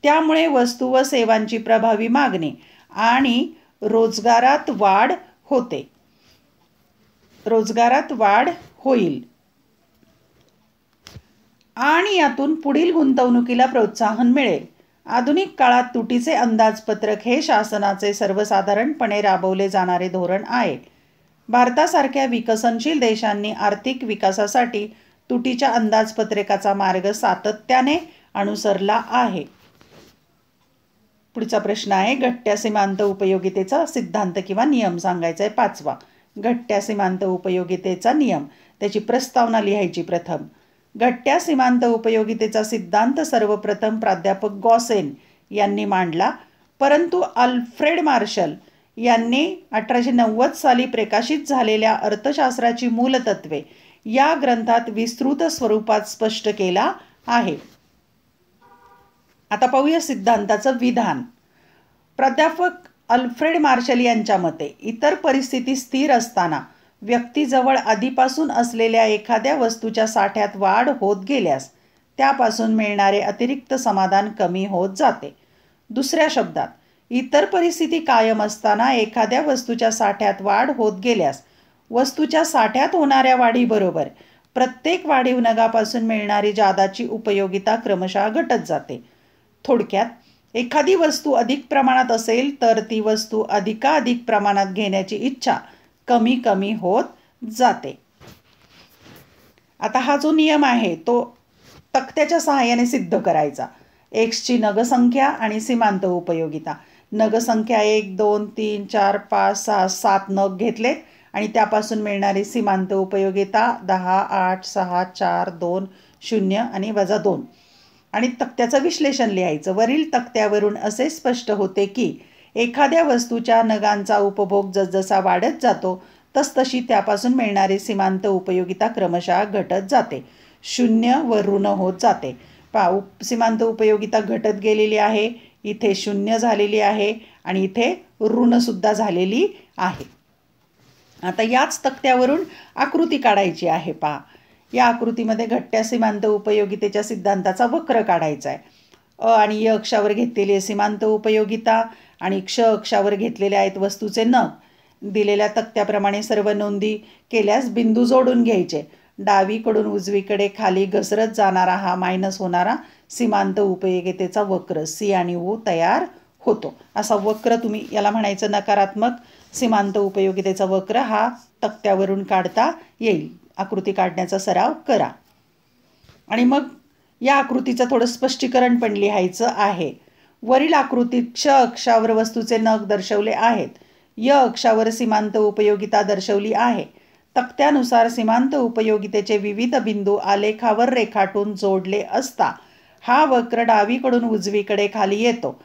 S1: त्यामुळे वस्तू व सेवांची प्रभावी मागणी आणि रोजगारात वाढ होते. रोजगारात वाढ होईल आणि यातून पुढील गुंतवणुकीला प्रोत्साहन मिळेल. आधुनिक काळात तुटीचे अंदाजपत्रक हे शासनाचे सर्वसाधारणपणे राबवले जाणारे धोरण आहे. भारतासारख्या विकसनशील देशांनी आर्थिक विकासासाठी तुटीच्या अंदाजपत्रकाचा मार्ग सातत्याने अनुसरला आहे. पुढचा प्रश्न आहे, घटत्या सीमांत उपयोगितेचा सिद्धांत किंवा नियम सांगायचा आहे. 5वा घटत्या सीमांत उपयोगितेचा नियम, त्याची प्रस्तावना लिहायची. प्रथम, घटत्या सीमांत उपयोगितेचा सिद्धांत सर्वप्रथम प्राध्यापक गॉसेन यांनी मांडला, परंतु अल्फ्रेड मार्शल यांनी 1890 साली प्रकाशित झालेल्या अर्थशास्त्राची मूलतत्वे या ग्रंथात विस्तृत स्वरूपात स्पष्ट केला आहे. आता पाहूया सिद्धांताचं विधान. प्राध्यापक अल्फ्रेड मार्शल यांच्या मते इतर परिस्थिती स्थिर असताना व्यक्तीजवळ आधीपासून असलेल्या एखाद्या वस्तूच्या साठ्यात वाढ होत गेल्यास त्यापासून मिळणारे अतिरिक्त समाधान कमी होत जाते. दुसऱ्या शब्दात, इतर परिस्थिती कायम असताना एखाद्या वस्तूच्या साठ्यात वाढ होत गेल्यास वस्तूच्या साठ्यात होणाऱ्या वाढीबरोबर प्रत्येक वाढीव नगापासून मिळणारी जादाची उपयोगिता क्रमशः घटत जाते. थोडक्यात, एखादी वस्तू अधिक प्रमाणात असेल तर ती वस्तू अधिकाधिक प्रमाणात घेण्याची इच्छा कमी कमी होत जाते. आता हा जो नियम आहे तो तक्त्याच्या सहाय्याने सिद्ध करायचा. एक्सची नगसंख्या आणि सीमांत उपयोगिता. नगसंख्या 1, 2, 3, 4, 5, 6, 7 नग घेतले आणि त्यापासून मिळणारी सीमांत उपयोगिता 10, 8, 6, 4, 2, 0 आणि -2 आणि तक्त्याचं विश्लेषण लिहायचं. वरील तक्त्यावरून असे स्पष्ट होते की एखाद्या वस्तूच्या नगांचा उपभोग जसजसा वाढत जातो तसतशी त्यापासून मिळणारी सीमांत उपयोगिता क्रमशः घटत जाते, 0 व ऋण होत जाते. सीमांत उपयोगिता घटत गेलेली आहे, इथे 0 झालेली आहे आणि इथे ऋणसुद्धा झालेली आहे. आता याच तक्त्यावरून आकृती काढायची आहे. पहा, या आकृतीमध्ये घटत्या सीमांत उपयोगितेच्या सिद्धांताचा वक्र काढायचा आहे. आणि य अक्षावर घेतलेली आहे सीमांत उपयोगिता आणि क्ष अक्षावर घेतलेले आहेत वस्तूचे नग. दिलेल्या तक्त्याप्रमाणे सर्व नोंदी केल्यास बिंदू जोडून घ्यायचे. डावीकडून उजवीकडे खाली घसरत जाणारा हा मायनस होणारा सीमांत उपयोगितेचा वक्र सी आणि ओ तयार होतो. असा वक्र तुम्ही याला म्हणायचं नकारात्मक सीमांत उपयोगितेचा वक्र हा तक्त्यावरून काढता येईल. आकृती काढण्याचा सराव करा. आणि मग या आकृतीचं थोडं स्पष्टीकरण पण लिहायचं आहे. वरील आकृतीत क्ष अक्षावर वस्तूचे नग दर्शवले आहेत. य अक्षावर सीमांत उपयोगिता दर्शवली आहे. तक्त्यानुसार सीमांत उपयोगितेचे विविध बिंदू आलेखावर रेखाटून जोडले असता हा वक्र डावीकडून उजवीकडे खाली येतो.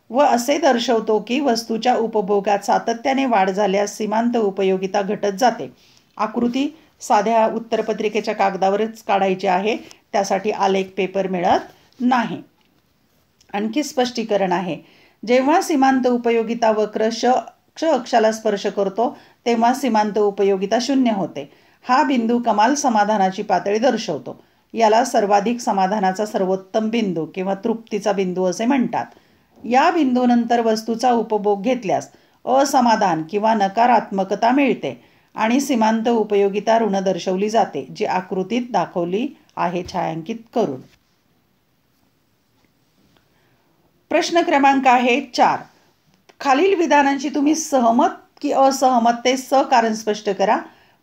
S1: व असे दर्शवतो की वस्तूच्या उपभोगात सातत्याने वाढ झाल्यास सीमांत उपयोगिता घटत जाते. आकृती साध्या उत्तरपत्रिकेच्या कागदावरच काढायची आहे, त्यासाठी आलेख पेपर मिळत नाही. आणखी स्पष्टीकरण आहे. जेव्हा सीमांत उपयोगिता वक्र क्ष अक्षाला स्पर्श करतो तेव्हा सीमांत उपयोगिता 0 होते. हा बिंदू कमाल समाधानाची पातळी दर्शवतो. याला सर्वाधिक समाधानाचा सर्वोत्तम बिंदू किंवा तृप्तीचा बिंदू असे म्हणतात. या बिंदूनंतर वस्तूचा उपभोग घेतल्यास असमाधान किंवा नकारात्मकता मिळते आणि सीमांत उपयोगिता ऋण दर्शवली जाते, जी आकृतीत दाखवली आहे छायांकित करून. प्रश्न क्रमांक आहे 4. खालील विधानांशी तुम्ही सहमत की असहमत ते कारण स्पष्ट करा.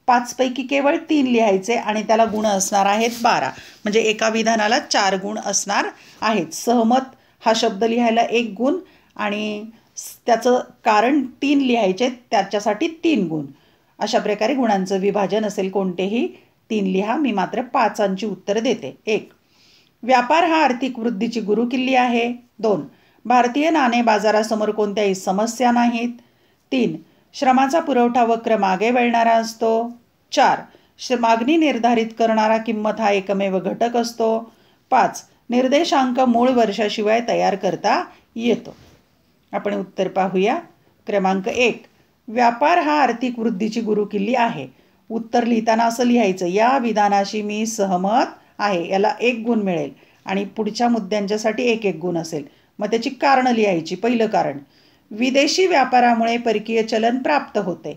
S1: 5 पैकी केवळ 3 लिहायचे आणि त्याला गुण असणार आहेत 12. म्हणजे एका विधानाला 4 गुण असणार आहेत. सहमत हा शब्द लिहायला 1 गुण आणि त्याचं कारण 3 लिहायचे, त्याच्यासाठी 3 गुण. अशा प्रकारे गुणांचं विभाजन असेल. कोणतेही 3 लिहा. मी मात्र 5 उत्तर देते. 1. व्यापार हा आर्थिक वृद्धीची गुरुकिल्ली आहे. 2. भारतीय नाणे बाजारासमोर कोणत्याही समस्या नाहीत. 3. श्रमाचा पुरवठा वक्र मागे वळणारा असतो. 4. मागणी निर्धारित करणारा किंमत हा एकमेव घटक असतो. 5. निर्देशांक मूळ वर्षाशिवाय तयार करता येतो. आपण उत्तर पाहूया. क्रमांक 1. व्यापार हा आर्थिक वृद्धीची गुरुकिल्ली आहे. उत्तर लिहिताना असं लिहायचं, या विधानाशी मी सहमत आहे. याला 1 गुण मिळेल आणि पुढच्या मुद्द्यांच्यासाठी 1 गुण असेल. मग त्याची कारणं लिहायची. पहिलं कारण, विदेशी व्यापारामुळे परकीय चलन प्राप्त होते.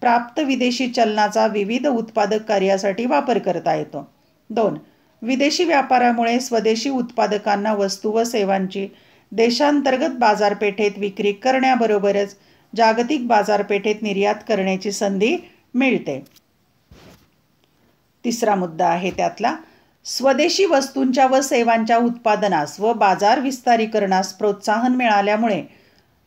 S1: प्राप्त विदेशी चलनाचा विविध उत्पादक कार्यासाठी वापर करता येतो. 2. विदेशी व्यापारामुळे स्वदेशी उत्पादकांना वस्तू व सेवांची देशांतर्गत बाजारपेठेत विक्री करण्याबरोबरच जागतिक बाजारपेठेत निर्यात करण्याची संधी मिळते. तिसरा मुद्दा आहे त्यातला, स्वदेशी वस्तूंच्या व सेवांच्या उत्पादनास व बाजार विस्तारीकरणास प्रोत्साहन मिळाल्यामुळे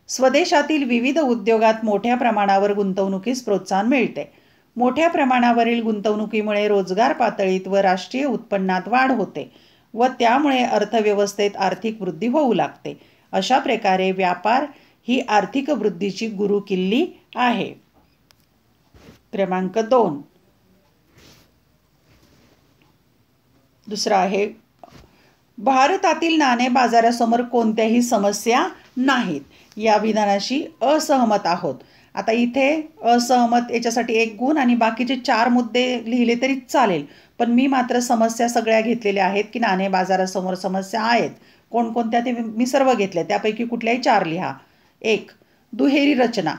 S1: स्वदेशातील विविध उद्योगात मोठ्या प्रमाणावर गुंतवणुकीस प्रोत्साहन मिळते. मोठ्या प्रमाणावरील गुंतवणुकीमुळे रोजगार पातळीत व राष्ट्रीय उत्पन्नात वाढ होते व त्यामुळे अर्थव्यवस्थेत आर्थिक वृद्धी होऊ लागते. अशा प्रकारे व्यापार ही आर्थिक वृद्धीची गुरुकिल्ली आहे. क्रमांक 2. दुसरा आहे, भारतातील नाणे बाजारासमोर कोणत्याही समस्या नाहीत. या विधानाशी असहमत आहोत. आता इथे असहमत याच्यासाठी 1 गुण आणि बाकीचे 4 मुद्दे लिहिले तरी चालेल, पण मी मात्र समस्या सगळ्या घेतलेल्या आहेत की नाणे बाजारासमोर समस्या आहेत. कोणकोणत्या ते मी सर्व घेतले, त्यापैकी कुठल्याही 4 लिहा. 1. दुहेरी रचना.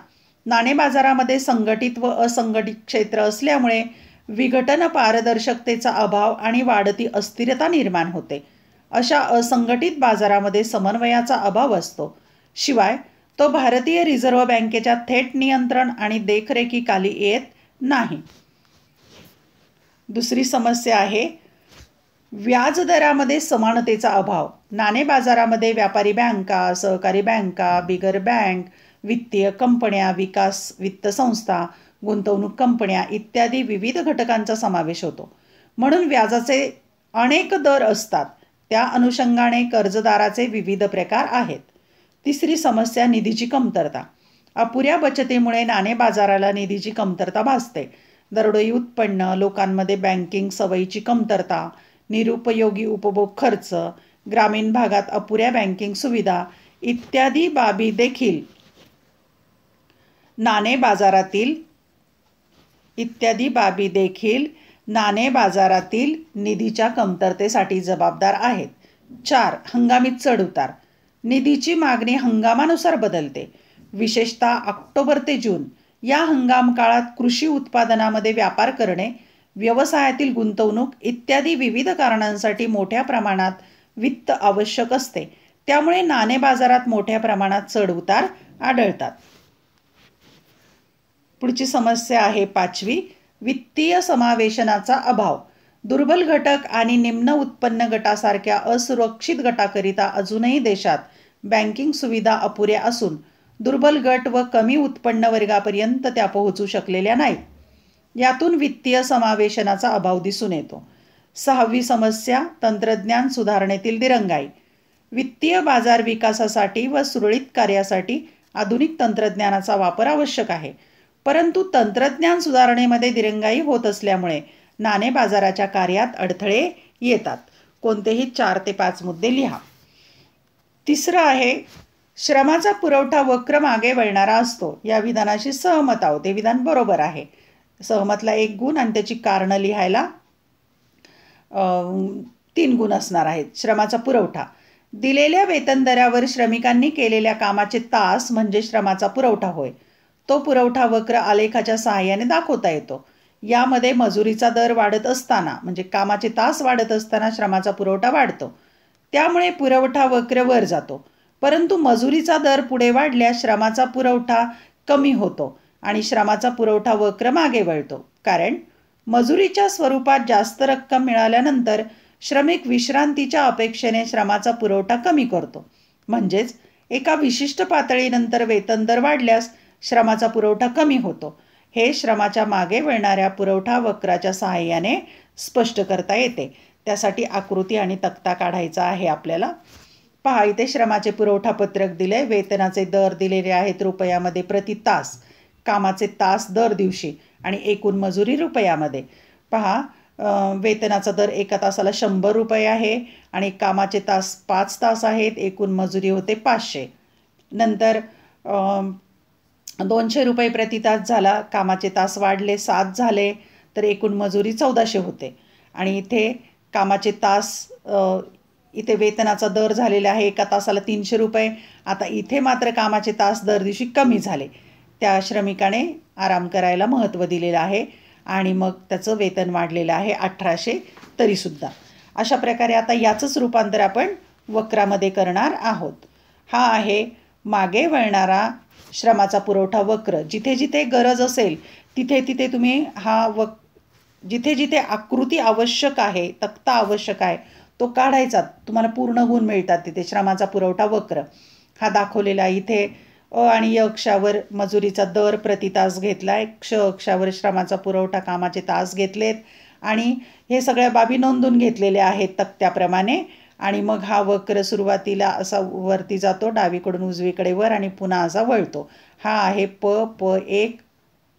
S1: नाणे बाजारामध्ये संघटित व असंघटित क्षेत्र असल्यामुळे विघटन पारदर्शकतेचा अभाव आणि वाढती अस्थिरता निर्माण होते. अशा असंघटित बाजारामध्ये समन्वयाचा अभाव असतो. शिवाय तो भारतीय रिझर्व्ह बँकेच्या थेट नियंत्रण आणि देखरेखीखाली येत नाही. दुसरी समस्या आहे व्याजदरामध्ये समानतेचा अभाव. नाणे बाजारामध्ये व्यापारी बँका, सहकारी बँका, बिगर बँक, वित्तीय कंपन्या, विकास वित्त संस्था, गुंतवणूक कंपन्या इत्यादी विविध घटकांचा समावेश होतो. म्हणून व्याजाचे अनेक दर असतात. त्या अनुषंगाने कर्जदाराचे विविध प्रकार आहेत. तिसरी समस्या निधीची कमतरता. अपुऱ्या बचतीमुळे नाणे बाजाराला निधीची कमतरता भासते. दरडोई उत्पन्न, लोकांमध्ये बँकिंग सवयीची कमतरता, निरुपयोगी उपभोग खर्च, ग्रामीण भागात अपुऱ्या बँकिंग सुविधा इत्यादी बाबी देखील नाणे बाजारातील निधीच्या कमतरतेसाठी जबाबदार आहेत. 4. हंगामी चढउतार. निधीची मागणी हंगामानुसार बदलते. विशेषतः ऑक्टोबर ते जून या हंगाम काळात कृषी उत्पादनामध्ये व्यापार करणे, व्यवसायातील गुंतवणूक इत्यादी विविध कारणांसाठी मोठ्या प्रमाणात वित्त आवश्यक असते. त्यामुळे नाणे बाजारात मोठ्या प्रमाणात चढउतार आढळतात. पुढची समस्या आहे 5वी, वित्तीय समावेशनाचा अभाव. दुर्बल घटक आणि निम्न उत्पन्न गटासारख्या असुरक्षित गटाकरिता अजूनही देशात बँकिंग सुविधा अपुऱ्या असून दुर्बल गट व कमी उत्पन्न वर्गापर्यंत त्या पोहोचू शकलेल्या नाहीत. यातून वित्तीय समावेशनाचा अभाव दिसून येतो. 6वी समस्या, तंत्रज्ञान सुधारणेतील दिरंगाई. वित्तीय बाजार विकासासाठी व सुरळीत कार्यासाठी आधुनिक तंत्रज्ञानाचा वापर आवश्यक आहे. परंतु तंत्रज्ञान सुधारणेमध्ये दिरंगाई होत असल्यामुळे नाणे बाजाराच्या कार्यात अडथळे येतात. कोणतेही 4 ते 5 मुद्दे लिहा. तिसरं आहे, श्रमाचा पुरवठा वक्र मागे वळणारा असतो. या विधानाशी सहमत आहोत. हे विधान बरोबर आहे. सहमतला 1 गुण आणि त्याची कारणं लिहायला 3 गुण असणार आहेत. श्रमाचा पुरवठा. दिलेल्या वेतन दरावर श्रमिकांनी केलेल्या कामाचे तास म्हणजे श्रमाचा पुरवठा होय. तो पुरवठा वक्र आलेखाच्या सहाय्याने दाखवता येतो. यामध्ये मजुरीचा दर वाढत असताना म्हणजे कामाचे तास वाढत असताना श्रमाचा पुरवठा वाढतो. त्यामुळे पुरवठा वक्र वर जातो. परंतु मजुरीचा दर पुढे वाढल्यास श्रमाचा पुरवठा कमी होतो आणि श्रमाचा पुरवठा वक्र मागे वळतो. कारण मजुरीच्या स्वरूपात जास्त रक्कम मिळाल्यानंतर श्रमिक विश्रांतीच्या अपेक्षेने श्रमाचा पुरवठा कमी करतो. म्हणजेच एका विशिष्ट पातळीनंतर वेतन दर वाढल्यास श्रमाचा पुरवठा कमी होतो. हे श्रमाच्या मागे वळणाऱ्या पुरवठा वक्राच्या सहाय्याने स्पष्ट करता येते. त्यासाठी आकृती आणि तक्ता काढायचा आहे आपल्याला. पहा, इथे श्रमाचे पुरवठा पत्रक दिले. वेतनाचे दर दिलेले आहेत रुपयामध्ये प्रति तास, कामाचे तास दर दिवशी आणि एकूण मजुरी रुपयामध्ये. पहा, वेतनाचा दर एका तासाला 100 रुपये आहे आणि कामाचे तास 5 तास आहेत. एकूण मजुरी होते 500. नंतर 200 रुपये प्रति तास झाला. कामाचे तास वाढले 7 झाले तर एकूण मजुरी 1400 होते. आणि इथे कामाचे तास, इथे वेतनाचा दर झालेला आहे एका तासाला 300 रुपये. आता इथे मात्र कामाचे तास दर दिवशी कमी झाले. त्या श्रमिकाने आराम करायला महत्त्व दिलेलं आहे आणि मग त्याचं वेतन वाढलेलं आहे 1800 तरीसुद्धा. अशा प्रकारे आता याचंच रूपांतर आपण वक्रामध्ये करणार आहोत. हा आहे मागे वळणारा श्रमाचा पुरवठा वक्र. जिथे जिथे गरज असेल तिथे तिथे तुम्ही जिथे जिथे आकृती आवश्यक आहे, तक्ता आवश्यक आहे, तो काढायचा. तुम्हाला पूर्ण गुण मिळतात तिथे. श्रमाचा पुरवठा वक्र हा दाखवलेला. इथे आणि य अक्षावर मजुरीचा दर प्रति तास घेतला आहे. क्ष अक्षावर श्रमाचा पुरवठा कामाचे तास घेतलेत आणि हे सगळ्या बाबी नोंदून घेतलेल्या आहेत तक्त्याप्रमाणे. आणि मग हा वक्र सुरुवातीला असा वरती जातो, डावीकडून उजवीकडे वर आणि पुन्हा असा वळतो. हा आहे P1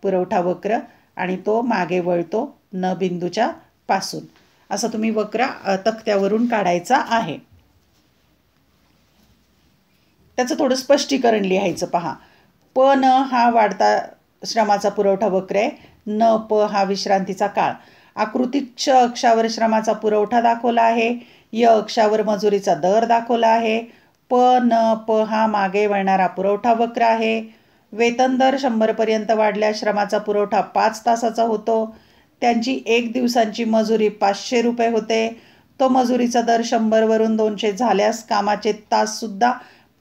S1: पुरवठा वक्र आणि तो मागे वळतो न बिंदूच्या पासून. असं तुम्ही वक्र तक्त्यावरून काढायचा आहे. त्याचं थोडं स्पष्टीकरण लिहायचं. पहा, P न हा वाढता श्रमाचा पुरवठा वक्र आहे. न प हा विश्रांतीचा काळ. आकृतीत क्ष अक्षावर श्रमाचा पुरवठा दाखवला आहे. य अक्षावर मजुरीचा दर दाखवला आहे. न प हा मागे वळणारा पुरवठा वक्र आहे. वेतन दर 100 पर्यंत वाढल्यास श्रमाचा पुरवठा 5 तासाचा होतो. त्यांची 1 दिवसांची मजुरी 500 रुपये होते. तो मजुरीचा दर 100 वरून 200 झाल्यास कामाचे ताससुद्धा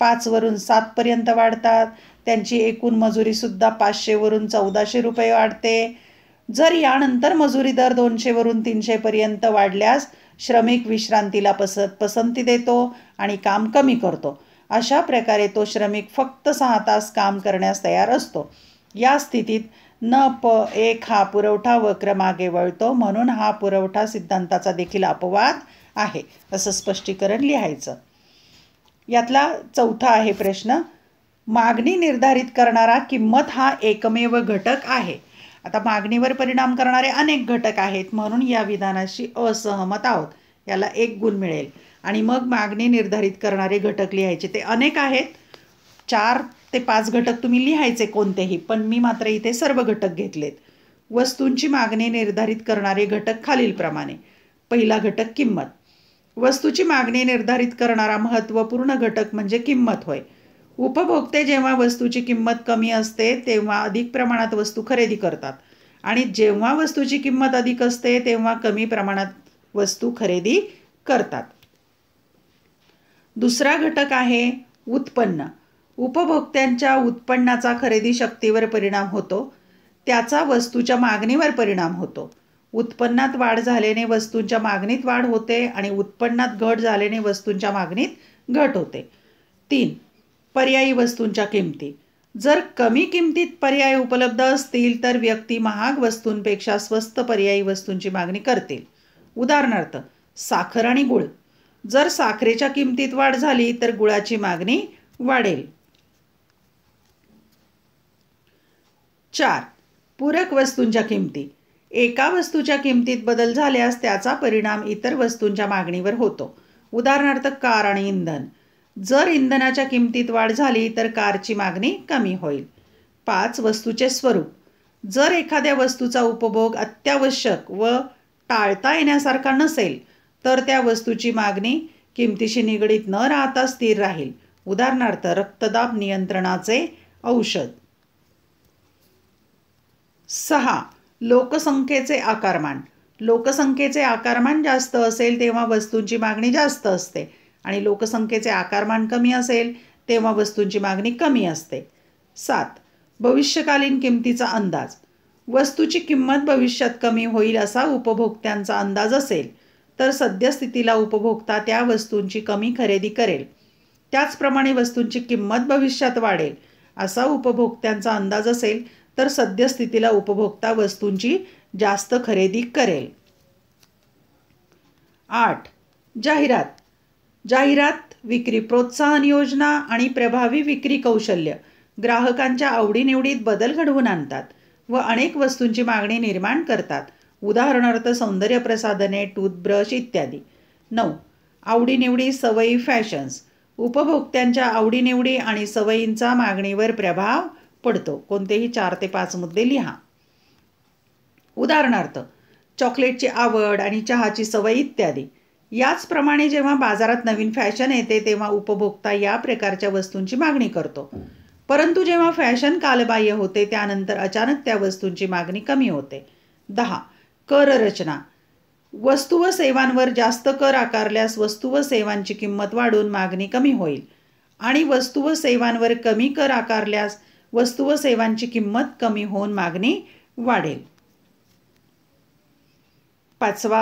S1: 5 वरून 7 पर्यंत वाढतात. त्यांची एकूण मजुरीसुद्धा 500 वरून 1400 रुपये वाढते. जर यानंतर मजुरी दर 200 वरून 300 पर्यंत वाढल्यास श्रमिक विश्रांतीला पसंती देतो आणि काम कमी करतो. अशा प्रकारे तो श्रमिक फक्त 6 तास काम करण्यास तयार असतो. या स्थितीत P1 हा पुरवठा वक्र मागे वळतो. म्हणून हा पुरवठा सिद्धांताचा देखील अपवाद आहे. असं स्पष्टीकरण लिहायचं. यातला चौथा आहे प्रश्न. मागणी निर्धारित करणारा किंमत हा एकमेव घटक आहे. आता मागणीवर परिणाम करणारे अनेक घटक आहेत म्हणून या विधानाशी असहमत आहोत. याला 1 गुण मिळेल. आणि मग मागणी निर्धारित करणारे घटक लिहायचे. ते अनेक आहेत. 4 ते 5 घटक तुम्ही लिहायचे कोणतेही, पण मी मात्र इथे सर्व घटक घेतलेत. वस्तूंची मागणी निर्धारित करणारे घटक खालीलप्रमाणे. पहिला घटक किंमत. वस्तूची मागणी निर्धारित करणारा महत्त्वपूर्ण घटक म्हणजे किंमत होय. उपभोक्ते जेव्हा वस्तूची किंमत कमी असते तेव्हा अधिक प्रमाणात वस्तू खरेदी करतात आणि जेव्हा वस्तूची किंमत अधिक असते तेव्हा कमी प्रमाणात वस्तू खरेदी करतात. दुसरा घटक आहे उत्पन्न. उपभोक्त्यांच्या उत्पन्नाचा खरेदी शक्तीवर परिणाम होतो. त्याचा वस्तूच्या मागणीवर परिणाम होतो. उत्पन्नात वाढ झाल्याने वस्तूंच्या मागणीत वाढ होते आणि उत्पन्नात घट झाल्याने वस्तूंच्या मागणीत घट होते. 3. पर्यायी वस्तूंच्या किमती. जर कमी किमतीत पर्याय उपलब्ध असतील तर व्यक्ती महाग वस्तूंपेक्षा स्वस्त पर्यायी वस्तूंची मागणी करतील. उदाहरणार्थ साखर आणि गूळ. जर साखरेच्या किमतीत वाढ झाली तर गुळाची मागणी वाढेल. 4. पूरक वस्तूंच्या किमती. एका वस्तूच्या किमतीत बदल झाल्यास त्याचा परिणाम इतर वस्तूंच्या मागणीवर होतो. उदाहरणार्थ कार आणि इंधन. जर इंधनाच्या किमतीत वाढ झाली तर कारची मागणी कमी होईल. 5. वस्तूचे स्वरूप. जर एखाद्या वस्तूचा उपभोग अत्यावश्यक व टाळता येण्यासारखा नसेल तर त्या वस्तूची मागणी किमतीशी निगडीत न राहता स्थिर राहील. उदाहरणार्थ रक्तदाब नियंत्रणाचे औषध. 6. लोकसंख्येचे आकारमान. लोकसंख्येचे आकारमान जास्त असेल तेव्हा वस्तूंची मागणी जास्त असते आणि लोकसंख्येचे आकारमान कमी असेल तेव्हा वस्तूंची मागणी कमी असते. 7. भविष्यकालीन किमतीचा अंदाज. वस्तूची किंमत भविष्यात कमी होईल असा उपभोक्त्यांचा अंदाज असेल तर सद्यस्थितीला उपभोक्ता त्या वस्तूंची कमी खरेदी करेल. त्याचप्रमाणे वस्तूंची किंमत भविष्यात वाढेल असा उपभोक्त्यांचा अंदाज असेल तर सद्यस्थितीला उपभोक्ता वस्तूंची जास्त खरेदी करेल. 8. जाहिरात. जाहिरात, विक्री प्रोत्साहन योजना आणि प्रभावी विक्री कौशल्य ग्राहकांच्या आवडीनिवडीत बदल घडवून आणतात व अनेक वस्तूंची मागणी निर्माण करतात. उदाहरणार्थ सौंदर्य प्रसाधने, टूथब्रश इत्यादी. 9. आवडीनिवडी, सवयी, फॅशन्स. उपभोक्त्यांच्या आवडीनिवडी आणि सवयींचा मागणीवर प्रभाव पडतो. कोणतेही 4 ते 5 मुद्दे लिहा. उदाहरणार्थ चॉकलेटची आवड आणि चहाची सवय इत्यादी. याचप्रमाणे जेव्हा बाजारात नवीन फॅशन येते तेव्हा उपभोक्ता या प्रकारच्या वस्तूंची मागणी करतो. परंतु जेव्हा फॅशन कालबाह्य होते त्यानंतर अचानक त्या वस्तूंची मागणी कमी होते. 10. कर रचना. वस्तू व सेवांवर जास्त कर आकारल्यास वस्तू व सेवांची किंमत वाढून मागणी कमी होईल आणि वस्तू व सेवांवर कमी कर आकारल्यास वस्तू व सेवांची किंमत कमी होऊन मागणी वाढेल. 5वा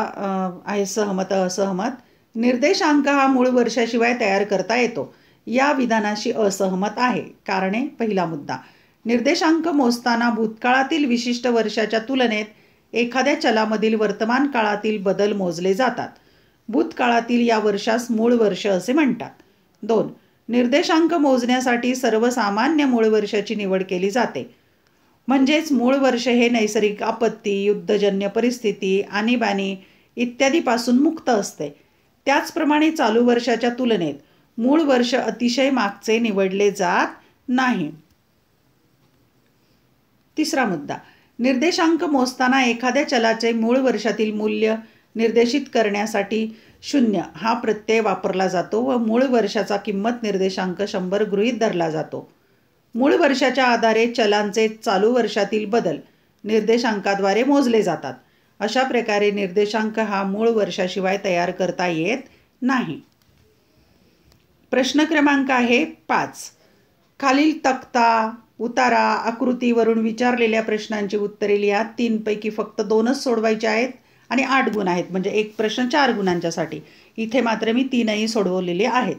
S1: आहे सहमत असहमत. निर्देशांक हा मूळ वर्षाशिवाय तयार करता येतो. या विधानाशी असहमत आहे. कारणे. पहिला मुद्दा. निर्देशांक मोजताना भूतकाळातील विशिष्ट वर्षाच्या तुलनेत एखाद्या चलामधील वर्तमान काळातील बदल मोजले जातात. भूतकाळातील या वर्षास मूळ वर्ष असे म्हणतात. 2. निर्देशांक मोजण्यासाठी सर्वसामान्य मूळ वर्षाची निवड केली जाते. म्हणजेच मूळ वर्ष हे नैसर्गिक आपत्ती, युद्धजन्य परिस्थिती, आणीबाणी इत्यादीपासून मुक्त असते. त्याचप्रमाणे चालू वर्षाच्या तुलनेत मूळ वर्ष अतिशय मागचे निवडले जात नाही. 3रा मुद्दा. निर्देशांक मोजताना एखाद्या चलाचे मूळ वर्षातील मूल्य निर्देशित करण्यासाठी 0 हा प्रत्यय वापरला जातो व मूळ वर्षाचा किंमत निर्देशांक 100 गृहीत धरला जातो. मूळ वर्षाच्या आधारे चलांचे चालू वर्षातील बदल निर्देशांकाद्वारे मोजले जातात. अशा प्रकारे निर्देशांक हा मूळ वर्षाशिवाय तयार करता येत नाही. प्रश्न क्रमांक आहे 5. खालील तक्ता, उतारा, आकृतीवरून विचारलेल्या प्रश्नांची उत्तरे लिहा. 3 पैकी फक्त 2च सोडवायचे आहेत आणि 8 गुण आहेत. म्हणजे एक प्रश्न 4 गुणांच्यासाठी. इथे मात्र मी 3ही सोडवलेले आहेत.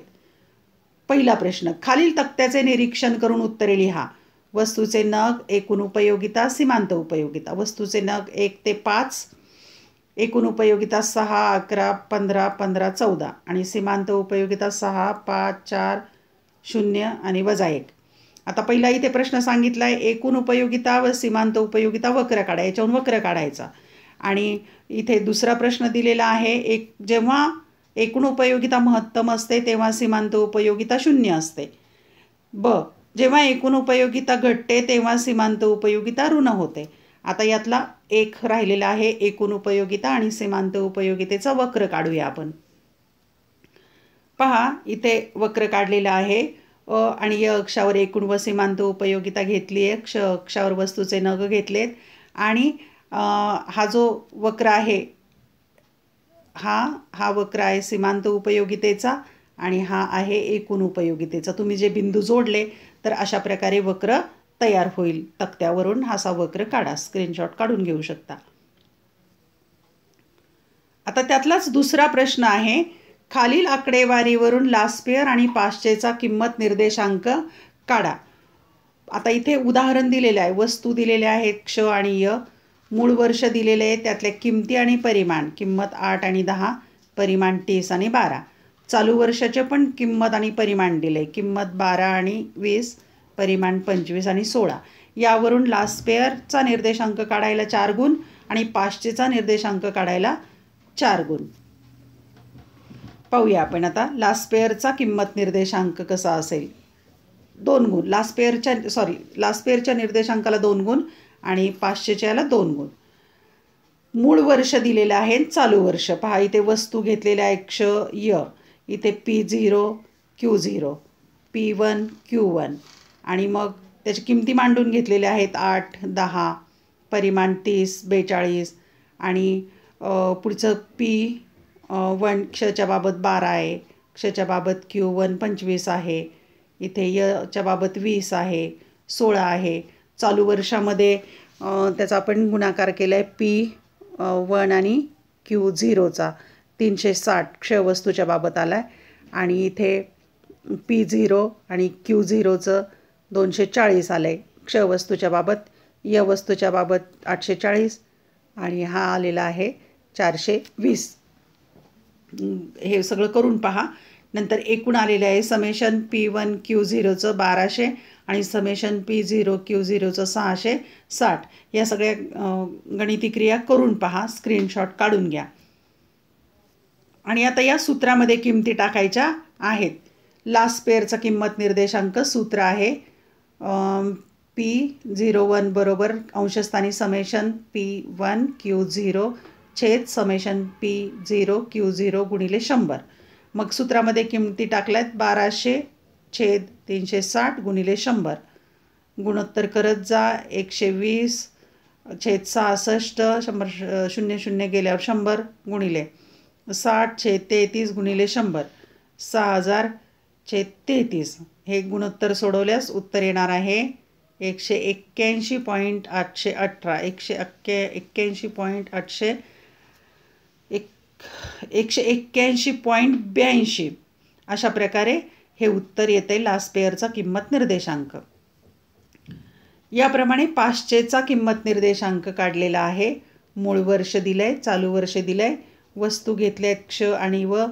S1: पहिला प्रश्न. खालील तक्त्याचे निरीक्षण करून उत्तरे लिहा. वस्तूचे नग, एकूण उपयोगिता, सीमांत उपयोगिता. वस्तूचे नग 1 ते 5, एकूण उपयोगिता 6, 11, 15, 15, 14 आणि सीमांत उपयोगिता 6, 5, 4, 0 आणि -1. आता पहिला इथे प्रश्न सांगितला आहे एकूण उपयोगिता व सीमांत उपयोगिता वक्र काढा. याच्याहून वक्र काढायचा. आणि इथे दुसरा प्रश्न दिलेला आहे जेव्हा एकूण उपयोगिता महत्तम असते तेव्हा सीमांत उपयोगिता 0 असते. जेव्हा एकूण उपयोगिता घटते तेव्हा सीमांत उपयोगिता ऋण होते. आता यातला एक राहिलेला आहे एकूण उपयोगिता आणि सीमांत उपयोगितेचा वक्र काढूया आपण. पहा इथे वक्र काढलेला आहे. आणि य अक्षावर एकूण व सीमांत उपयोगिता घेतली आहे. क्ष अक्षावर वस्तूचे नग घेतलेत आणि हा जो वक्र आहे हा वक्र आहे सीमांत उपयोगितेचा आणि हा आहे एकूण उपयोगितेचा. तुम्ही जे बिंदू जोडले तर अशा प्रकारे वक्र तयार होईल. तक्त्यावरून हा वक्र काढा. स्क्रीनशॉट काढून घेऊ शकता. आता त्यातलाच दुसरा प्रश्न आहे खालील आकडेवारीवरून लास्पेयर आणि पाश्चेचा किंमत निर्देशांक काढा. आता इथे उदाहरण दिलेले आहे. वस्तू दिलेल्या आहेत क्ष आणि य. मूळ वर्ष दिलेले आहे. त्यातल्या किमती आणि परिमाण. किंमत 8 आणि 10, परिमाण 30 आणि 12. चालू वर्षाचे पण किंमत आणि परिमाण दिले. किंमत 12 आणि 20, परिमाण 25 आणि 16. यावरून लास्ट पेअरचा निर्देशांक काढायला 4 गुण आणि पाचशेचा निर्देशांक काढायला 4 गुण. पाहूया आपण आता लास्ट पेअरचा किंमत निर्देशांक कसा असेल. 2 गुण. लास्ट पेअरच्या निर्देशांकाला 2 गुण आणि 500च्या याला 2 गुण. मूळ वर्ष दिलेलं आहे, चालू वर्ष. पहा इथे वस्तू घेतलेल्या अक्ष य, इथे P0 Q0, P1 Q1 आणि मग त्याची किमती मांडून घेतलेल्या आहेत 8, 10, परिमाण 30, 42 आणि पुढचं P1 क्षच्या बाबत 12 आहे, क्षच्या बाबत Q1 25 आहे, इथे यच्या बाबत 20 आहे, 16 आहे. चालू वर्षामध्ये त्याचा आपण गुणाकार केला आहे P1 आणि Q0चा 360 क्षवस्तूच्या बाबत आला आहे आणि इथे P0 आणि Q0चं 240 आलं आहे क्षवस्तूच्या बाबत. य वस्तूच्या बाबत 840 आणि हा आलेला आहे 420. हे सगळं करून पहा. नंतर एकूण आलेले आहे समेशन P1 Q0चं 1200 आणि समेशन P0 Q0चं 660. या सगळ्या गणिती क्रिया करून पहा, स्क्रीनशॉट काढून घ्या. आणि आता या सूत्रामध्ये किमती टाकायच्या आहेत. लास्ट पेअरचा किंमत निर्देशांक सूत्र आहे P01 बरोबर अंशस्थानी समेशन P1 Q0 छेद समेशन P0 Q0 गुणिले 100. मग सूत्रामध्ये किमती टाकल्यात 1200 छेद 360 गुणिले 100. गुणोत्तर करत जा. 120 छेद 66, 100 0 0 गेल्यावर 100 गुणिले 60 छेद 33 गुणिले 100, 6000 छेद 33. हे गुणोत्तर सोडवल्यास उत्तर येणार आहे 181.818. 181.82. अशा प्रकारे हे उत्तर येते लास्ट पेअरचा किंमत निर्देशांक. याप्रमाणे 500चा किंमत निर्देशांक काढलेला आहे. मूळ वर्ष दिलंय, चालू वर्ष दिलंय, वस्तू घेतल्या क्ष आणि व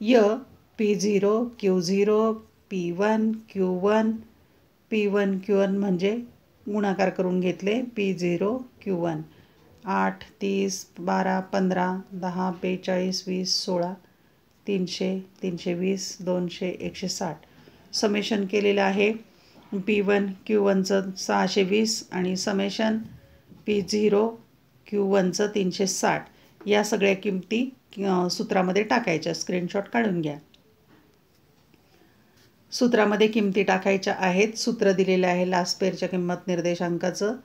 S1: य, P0 Q0, P1 Q1, P1 Q1 म्हणजे गुणाकार करून घेतले P0 Q1. 8, 30, 12, 15, 10, 42, 20, 16, 300, 320, 200, 160. समेशन केलेलं आहे P1 Q1चं 620 आणि समेशन P0 Q1चं 360. या सगळ्या किमती सूत्रामध्ये टाकायच्या. स्क्रीनशॉट काढून घ्या. सूत्रामध्ये किमती टाकायच्या आहेत. सूत्र दिलेलं आहे लास्ट पेअरच्या किंमत निर्देशांकाचं.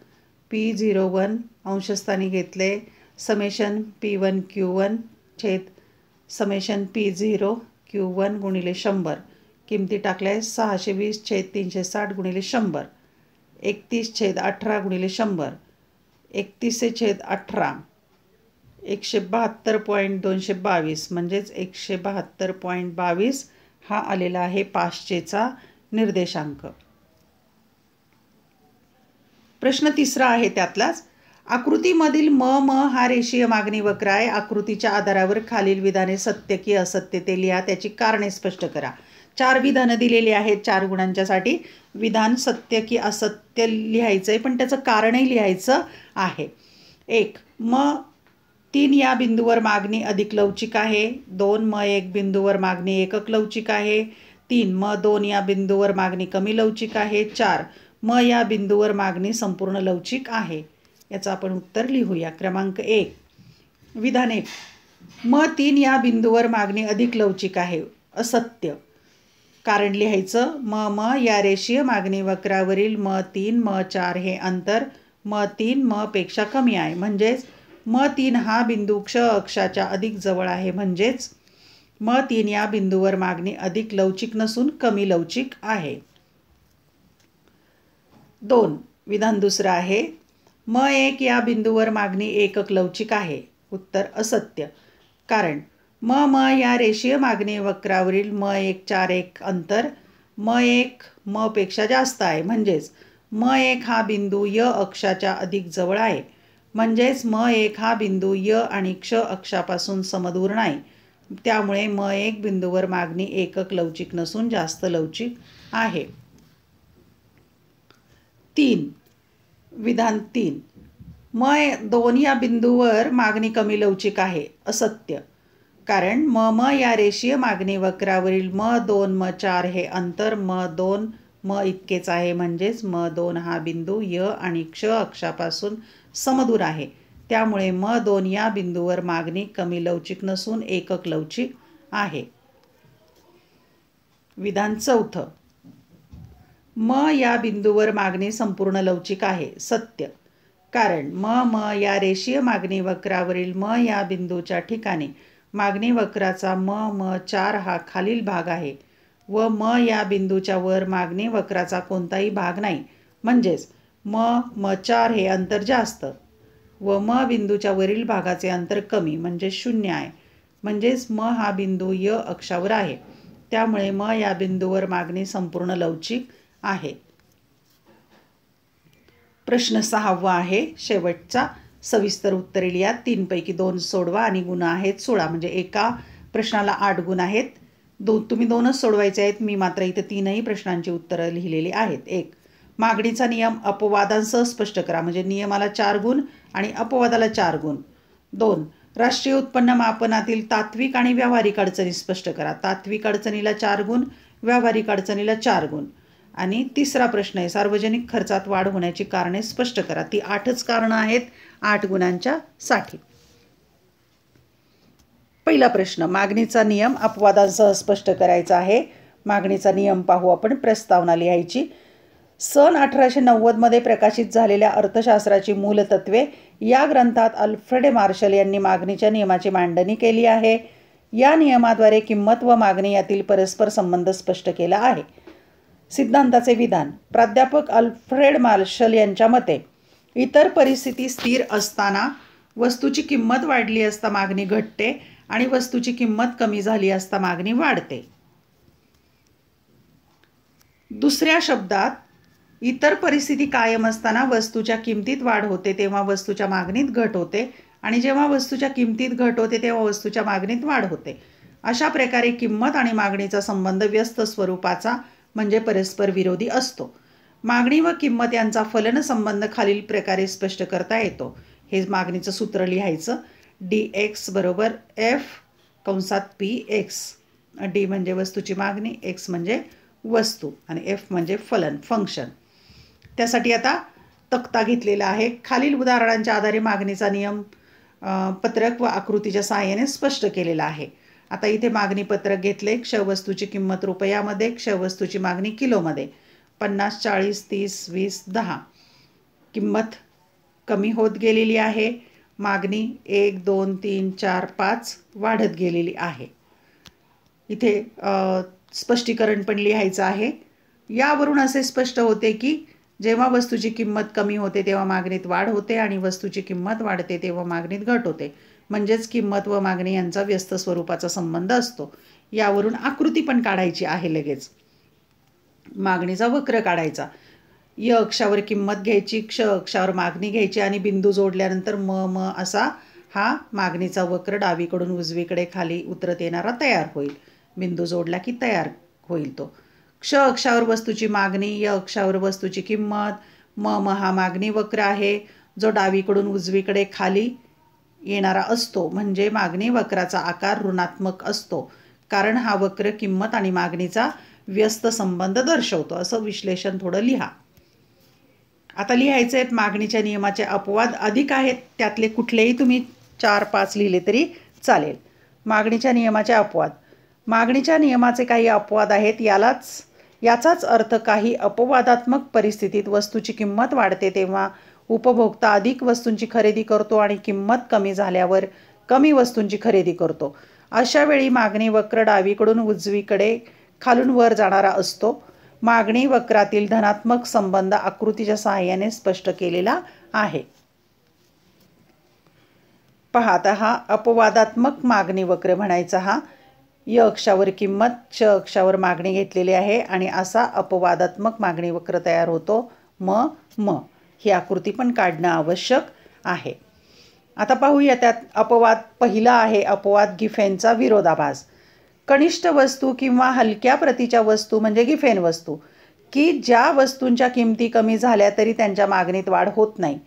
S1: P01 अंशस्थानी घेतले समेशन P1 Q1 छेद समेशन P0 Q1 गुणिले 100. किमती टाकल्या 620 छेद 360 गुणिले 100, 31 छेद 18 गुणिले 100, 31 छेद 18, 172.222 म्हणजेच 172.22 हा आलेला आहे 500चा निर्देशांक. प्रश्न तिसरा आहे त्यातलाच. आकृतीमधील म हा रेषीय मागणी वक्र आहे. आकृतीच्या आधारावर खालील विधाने सत्य की असत्य ते लिहा. त्याची कारणे स्पष्ट करा. 4 विधानं दिलेली आहेत 4 गुणांच्यासाठी. विधान सत्य की असत्य लिहायचं आहे, पण त्याचं कारणही लिहायचं आहे. 1. म3 या बिंदूवर मागणी अधिक लवचिक आहे. 2. म1 बिंदूवर मागणी एकक लवचिक आहे. 3. म2 या बिंदूवर मागणी कमी लवचिक आहे. 4. म या बिंदूवर मागणी संपूर्ण लवचिक आहे. याचं आपण उत्तर लिहूया. क्रमांक 1. विधान 1. म3 या बिंदूवर मागणी अधिक लवचिक आहे. असत्य. कारण लिहायचं म या रेषीय मागणी वक्रावरील म3 म4 हे अंतर म3 म पेक्षा कमी आहे. म्हणजेच म3 हा बिंदू क्ष अक्षाच्या अधिक जवळ आहे. म्हणजेच म3 या बिंदूवर मागणी अधिक लवचिक नसून कमी लवचिक आहे. 2. विधान दुसरं आहे. म1 या बिंदूवर मागणी एकक लवचिक आहे. उत्तर असत्य. कारण म या रेषीय मागणी वक्रावरील म1 4 अंतर म1 म पेक्षा जास्त आहे. म्हणजेच म1 हा बिंदू य अक्षाच्या अधिक जवळ आहे. म्हणजेच म1 हा बिंदू य आणि क्ष अक्षापासून समदूर नाही. त्यामुळे म1 बिंदूवर मागणी एकक लवचिक नसून जास्त लवचिक आहे. 3. विधान 3. म2 या बिंदूवर मागणी कमी लवचिक आहे. असत्य. कारण म या रेषीय मागणी वक्रावरील म2 म4 हे अंतर म2 म इतकेच आहे. म्हणजेच म2 हा बिंदू य आणि क्ष अक्षापासून समदूर आहे. त्यामुळे म2 या बिंदूवर मागणी कमी लवचिक नसून एकक लवचिक आहे. विधान 4. म या बिंदूवर मागणी संपूर्ण लवचिक आहे. सत्य. कारण म या रेषीय मागणी वक्रावरील म या बिंदूच्या ठिकाणी मागणी वक्राचा म4 हा खालील भाग आहे व म या बिंदूच्या वर मागणी वक्राचा कोणताही भाग नाही. म्हणजेच म4 हे अंतर जास्त व म बिंदूच्या वरील भागाचे अंतर कमी म्हणजे 0 आहे. म्हणजेच म हा बिंदू य अक्षावर आहे. त्यामुळे म या बिंदूवर मागणी संपूर्ण लवचिक आहे. प्रश्न 6 आहे शेवटचा. सविस्तर उत्तरे लिहा. 3 पैकी 2 सोडवा आणि गुण आहेत 16. म्हणजे एका प्रश्नाला 8 गुण आहेत. तुम्ही 2च सोडवायचे आहेत. मी मात्र इथे 3ही प्रश्नांची उत्तरं लिहिलेली आहेत. 1. मागणीचा नियम अपवादांसह स्पष्ट करा. म्हणजे नियमाला 4 गुण आणि अपवादाला 4 गुण. 2. राष्ट्रीय उत्पन्न मापनातील तात्विक आणि व्यावहारिक अडचणी स्पष्ट करा. तात्विक अडचणीला 4 गुण, व्यावहारिक अडचणीला 4 गुण. आणि 3रा प्रश्न आहे सार्वजनिक खर्चात वाढ होण्याची कारणे स्पष्ट करा. ती 8च कारणं आहेत 8 गुणांच्या साठी. पहिला प्रश्न. मागणीचा नियम अपवादांसह स्पष्ट करायचा आहे. मागणीचा नियम पाहू आपण. प्रस्तावना लिहायची. सन 1890 मध्ये प्रकाशित झालेल्या अर्थशास्त्राची मूलतत्वे या ग्रंथात अल्फ्रेड मार्शल यांनी मागणीच्या नियमाची मांडणी केली आहे. या नियमाद्वारे किंमत व मागणी यातील परस्पर संबंध स्पष्ट केला आहे. सिद्धांताचे विधान. प्राध्यापक अल्फ्रेड मार्शल यांच्या मते इतर परिस्थिती स्थिर असताना वस्तूची किंमत वाढली असता मागणी घटते आणि वस्तूची किंमत कमी झाली असता मागणी वाढते. दुसऱ्या शब्दात इतर परिस्थिती कायम असताना वस्तूच्या किमतीत वाढ होते तेव्हा वस्तूच्या मागणीत घट होते आणि जेव्हा वस्तूच्या किमतीत घट होते तेव्हा वस्तूच्या मागणीत वाढ होते. अशा प्रकारे किंमत आणि मागणीचा संबंध व्यस्त स्वरूपाचा म्हणजे परस्पर विरोधी असतो. मागणी व किंमत यांचा फलन संबंध खालील प्रकारे स्पष्ट करता येतो. हे मागणीचं सूत्र लिहायचं. dx बरोबर f कंसात px. d म्हणजे वस्तूची मागणी, x म्हणजे वस्तू आणि f म्हणजे फलन फंक्शन. त्यासाठी आता तक्ता घेतलेला आहे. खालील उदाहरणांच्या आधारे मागणीचा नियम पत्रक व आकृतीच्या सहाय्याने स्पष्ट केलेला आहे. आता इथे मागणी पत्रक घेतले. क्ष वस्तूची किंमत रुपयामध्ये, क्ष वस्तूची मागणी किलोमध्ये. 50, 40, 30, 20, 10. किंमत कमी होत गेलेली आहे. मागणी 1, 2, 3, 4, 5 वाढत गेलेली आहे. इथे स्पष्टीकरण पण लिहायचं आहे. यावरून असे स्पष्ट होते की जेव्हा वस्तूची किंमत कमी होते तेव्हा मागणीत वाढ होते आणि वस्तूची किंमत वाढते तेव्हा मागणीत घट होते. म्हणजेच किंमत व मागणी यांचा व्यस्त स्वरूपाचा संबंध असतो. यावरून आकृती पण काढायची आहे लगेच. मागणीचा वक्र काढायचा. य अक्षावर किंमत घ्यायची, क्ष अक्षावर मागणी घ्यायची आणि बिंदू जोडल्यानंतर म असा हा मागणीचा वक्र डावीकडून उजवीकडे खाली उतरत येणारा तयार होईल. बिंदू जोडला की तयार होईल तो. क्ष अक्षावर वस्तूची मागणी, य अक्षावर वस्तूची किंमत, म हा मागणी वक्र आहे जो डावीकडून उजवीकडे खाली येणारा असतो. म्हणजे मागणी वक्राचा आकार ऋणात्मक असतो कारण हा वक्र किंमत आणि मागणीचा व्यस्त संबंध दर्शवतो. असं विश्लेषण थोडं लिहा. आता लिहायचे आहेत मागणीच्या नियमाचे अपवाद अधिक आहेत. त्यातले कुठलेही तुम्ही 4-5 लिहिले तरी चालेल. मागणीच्या नियमाचे अपवाद. मागणीच्या नियमाचे काही अपवाद आहेत. याचाच अर्थ काही अपवादात्मक परिस्थितीत वस्तूची किंमत वाढते तेव्हा उपभोक्ता अधिक वस्तूंची खरेदी करतो आणि किंमत कमी झाल्यावर कमी वस्तूंची खरेदी करतो. अशा वेळी मागणी वक्र डावीकडून उजवीकडे खालून वर जाणारा असतो. मागणी वक्रातील धनात्मक संबंध आकृतीच्या सहाय्याने स्पष्ट केलेला आहे. पहा आता हा अपवादात्मक मागणी वक्र म्हणायचा. हा य अक्षावर किंमत, क्ष अक्षावर मागणी घेतलेली आहे आणि असा अपवादात्मक मागणी वक्र तयार होतो. म ही आकृती पण काढणं आवश्यक आहे. आता पाहूया त्यात अपवाद. पहिला आहे अपवाद गिफेनचा विरोधाभास. कनिष्ठ वस्तू किंवा हलक्या प्रतीच्या वस्तू म्हणजे गिफेन वस्तू, की ज्या वस्तूंच्या किमती कमी झाल्या तरी त्यांच्या मागणीत वाढ होत नाही.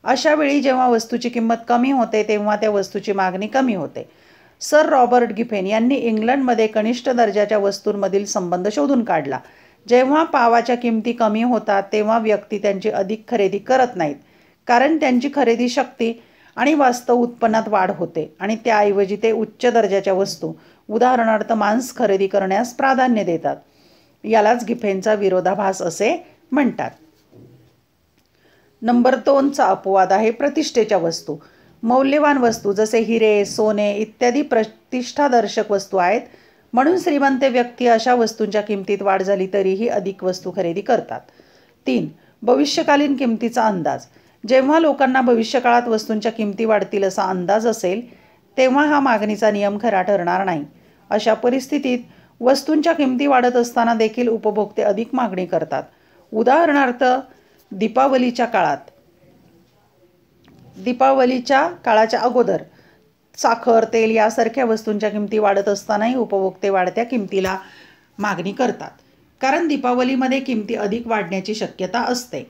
S1: अशा वेळी जेव्हा वस्तूची किंमत कमी होते तेव्हा त्या वस्तूची मागणी कमी होते. सर रॉबर्ट गिफेन यांनी इंग्लंडमध्ये कनिष्ठ दर्जाच्या वस्तूंमधील संबंध शोधून काढला. जेव्हा पावाच्या किमती कमी होतात तेव्हा व्यक्ती त्यांची अधिक खरेदी करत नाहीत, कारण त्यांची खरेदी शक्ती आणि वास्तव उत्पन्नात वाढ होते आणि त्याऐवजी ते उच्च दर्जाच्या वस्तू, उदाहरणार्थ मांस खरेदी करण्यास प्राधान्य देतात. यालाच गिफेनचा विरोधाभास असे म्हणतात. नंबर 2चा अपवाद आहे प्रतिष्ठेच्या वस्तू. मौल्यवान वस्तू जसे हिरे, सोने इत्यादी प्रतिष्ठादर्शक वस्तू आहेत, म्हणून श्रीमंत व्यक्ती अशा वस्तूंच्या किमतीत वाढ झाली तरीही अधिक वस्तू खरेदी करतात. 3. भविष्यकालीन किमतीचा अंदाज. जेव्हा लोकांना भविष्यकाळात वस्तूंच्या किमती वाढतील असा अंदाज असेल तेव्हा हा मागणीचा नियम खरा ठरणार नाही. अशा परिस्थितीत वस्तूंच्या किमती वाढत असताना देखील उपभोक्ते अधिक मागणी करतात. उदाहरणार्थ दीपावलीच्या काळाच्या अगोदर साखर, तेल यासारख्या वस्तूंच्या किमती वाढत असतानाही उपभोक्ते वाढत्या किमतीला मागणी करतात, कारण दीपावलीमध्ये किमती अधिक वाढण्याची शक्यता असते.